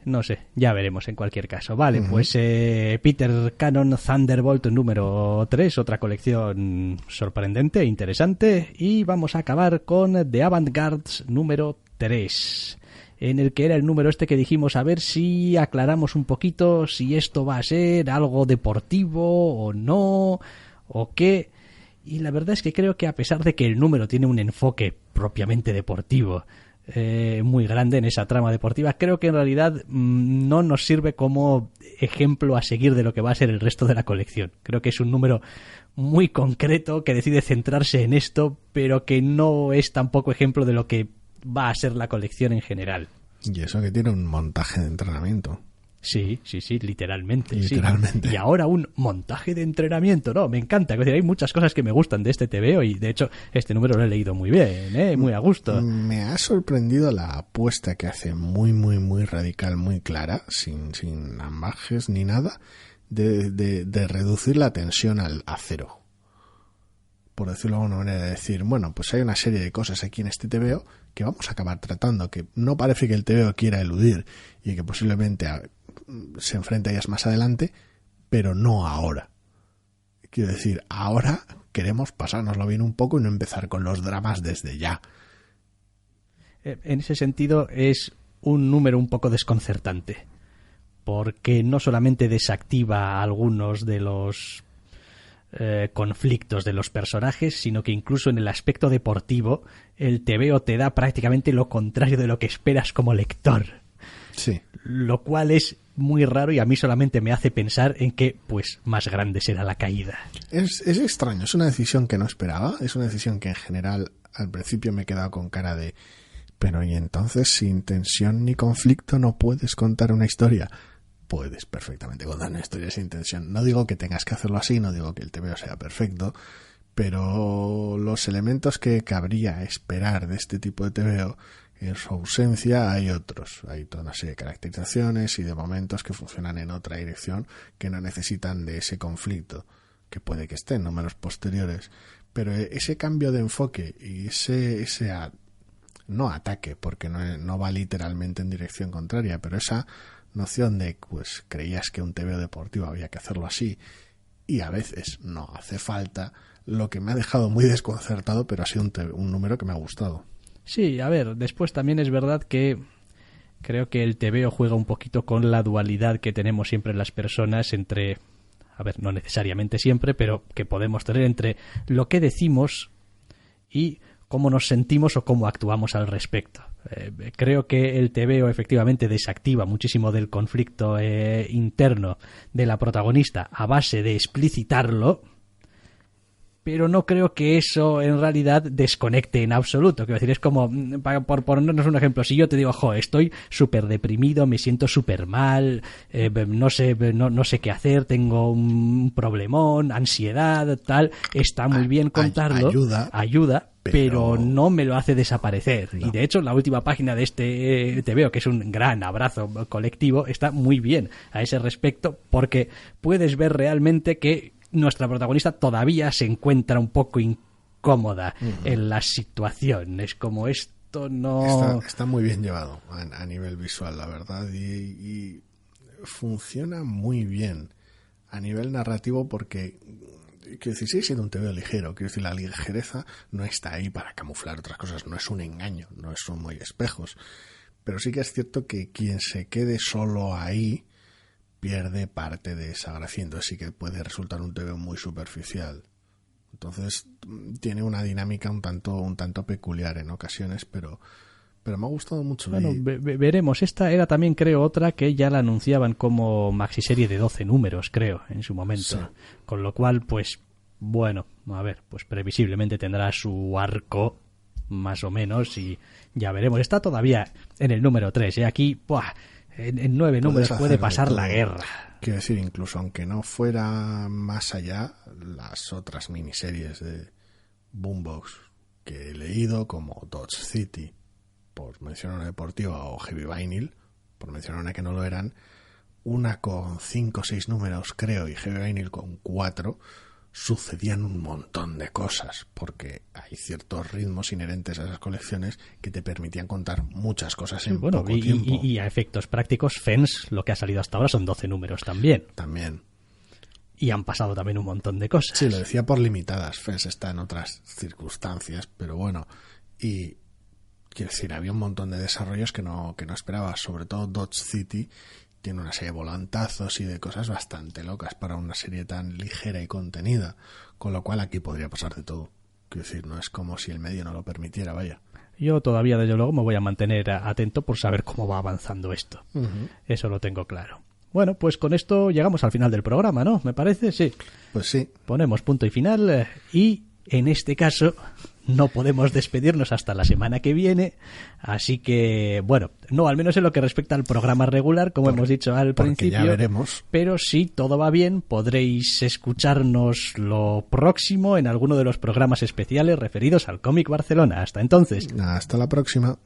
ya veremos en cualquier caso. Vale, pues Peter Cannon Thunderbolt número 3, otra colección sorprendente, interesante, y vamos a acabar con The Avant-Gardes número 3, en el que era el número que dijimos a ver si aclaramos un poquito si esto va a ser algo deportivo o no, o qué. Y la verdad es que creo que a pesar de que el número tiene un enfoque propiamente deportivo muy grande en esa trama deportiva, creo que en realidad no nos sirve como ejemplo a seguir de lo que va a ser el resto de la colección. Creo que es un número muy concreto que decide centrarse en esto, pero que no es tampoco ejemplo de lo que va a ser la colección en general. Y eso que tiene un montaje de entrenamiento. Sí, literalmente. Literalmente. Sí. Y ahora un montaje de entrenamiento, ¿no? Me encanta. Es decir, hay muchas cosas que me gustan de este TVO y, de hecho, este número lo he leído muy bien, muy a gusto. Me ha sorprendido la apuesta que hace muy, muy, muy radical, muy clara, sin ambajes ni nada, de reducir la tensión a cero. Por decirlo de alguna manera, de decir, bueno, pues hay una serie de cosas aquí en este TVO que vamos a acabar tratando, que no parece que el TVO quiera eludir y que posiblemente se enfrente a ellas más adelante, pero no ahora. Quiero decir, ahora queremos pasárnoslo bien un poco y no empezar con los dramas desde ya. En ese sentido es un número un poco desconcertante, porque no solamente desactiva algunos de los conflictos de los personajes, sino que incluso en el aspecto deportivo el TVO te da prácticamente lo contrario de lo que esperas como lector. Sí. Lo cual es muy raro y a mí solamente me hace pensar en que pues más grande será la caída. Es extraño, es una decisión que no esperaba, es una decisión que en general al principio me he quedado con cara de pero y entonces sin tensión ni conflicto no puedes contar una historia. Puedes perfectamente contar una historia sin tensión. No digo que tengas que hacerlo así, no digo que el TVO sea perfecto, pero los elementos que cabría esperar de este tipo de TVO, en su ausencia hay otros. Hay toda una serie de caracterizaciones y de momentos que funcionan en otra dirección que no necesitan de ese conflicto, que puede que esté en números posteriores. Pero ese cambio de enfoque y ese no ataque, porque no va literalmente en dirección contraria, pero esa noción de pues creías que un TVO deportivo había que hacerlo así y a veces no hace falta, lo que me ha dejado muy desconcertado, pero ha sido un número que me ha gustado. Sí, a ver, después también es verdad que creo que el TVO juega un poquito con la dualidad que tenemos siempre las personas entre, a ver, no necesariamente siempre, pero que podemos tener entre lo que decimos y cómo nos sentimos o cómo actuamos al respecto. Creo que el TVO efectivamente desactiva muchísimo del conflicto interno de la protagonista a base de explicitarlo, pero no creo que eso en realidad desconecte en absoluto. Quiero decir, es como, por ponernos un ejemplo, si yo te digo, estoy súper deprimido, me siento súper mal, no sé qué hacer, tengo un problemón, ansiedad, tal, está muy bien contarlo, ayuda, pero no me lo hace desaparecer. No. Y de hecho, la última página de este TVO, que es un gran abrazo colectivo, está muy bien a ese respecto, porque puedes ver realmente que nuestra protagonista todavía se encuentra un poco incómoda en la situación. Es como esto no... Está muy bien llevado a nivel visual, la verdad, y funciona muy bien a nivel narrativo porque, quiero decir, sigue siendo un TVO ligero. Quiero decir, la ligereza no está ahí para camuflar otras cosas, no es un engaño, no son muy espejos. Pero sí que es cierto que quien se quede solo ahí pierde parte de esa gracia, entonces sí que puede resultar un TVO muy superficial. Entonces tiene una dinámica un tanto peculiar en ocasiones, pero me ha gustado mucho. Bueno, veremos. Esta era también, creo, otra que ya la anunciaban como maxiserie de 12 números, creo, en su momento. Sí. Con lo cual, pues, bueno, a ver, pues previsiblemente tendrá su arco, más o menos, y ya veremos. Está todavía en el número 3, ¿eh? Aquí, ¡buah!, en 9 números puede pasar la guerra. Quiero decir, incluso aunque no fuera más allá, las otras miniseries de Boombox que he leído, como Dodge City, por mencionar una deportiva, o Heavy Vinyl, por mencionar una que no lo eran, una con 5 o 6 números, creo, y Heavy Vinyl con 4, sucedían un montón de cosas, porque hay ciertos ritmos inherentes a esas colecciones que te permitían contar muchas cosas en poco tiempo. Y a efectos prácticos, Fence, lo que ha salido hasta ahora son 12 números también. Y han pasado también un montón de cosas. Sí, lo decía por limitadas. Fence está en otras circunstancias, pero bueno. Y quiero decir, había un montón de desarrollos que no esperaba. Sobre todo Dodge City tiene una serie de volantazos y de cosas bastante locas para una serie tan ligera y contenida, con lo cual aquí podría pasar de todo. Quiero decir, no es como si el medio no lo permitiera, vaya. Yo todavía, desde luego, me voy a mantener atento por saber cómo va avanzando esto. Eso lo tengo claro. Bueno, pues con esto llegamos al final del programa, ¿no? ¿Me parece? Sí. Pues sí. Ponemos punto y final y, en este caso, no podemos despedirnos hasta la semana que viene, así que, bueno, no, al menos en lo que respecta al programa regular, como hemos dicho al principio, ya veremos. Pero si todo va bien, podréis escucharnos lo próximo en alguno de los programas especiales referidos al Cómic Barcelona. Hasta entonces. Hasta la próxima.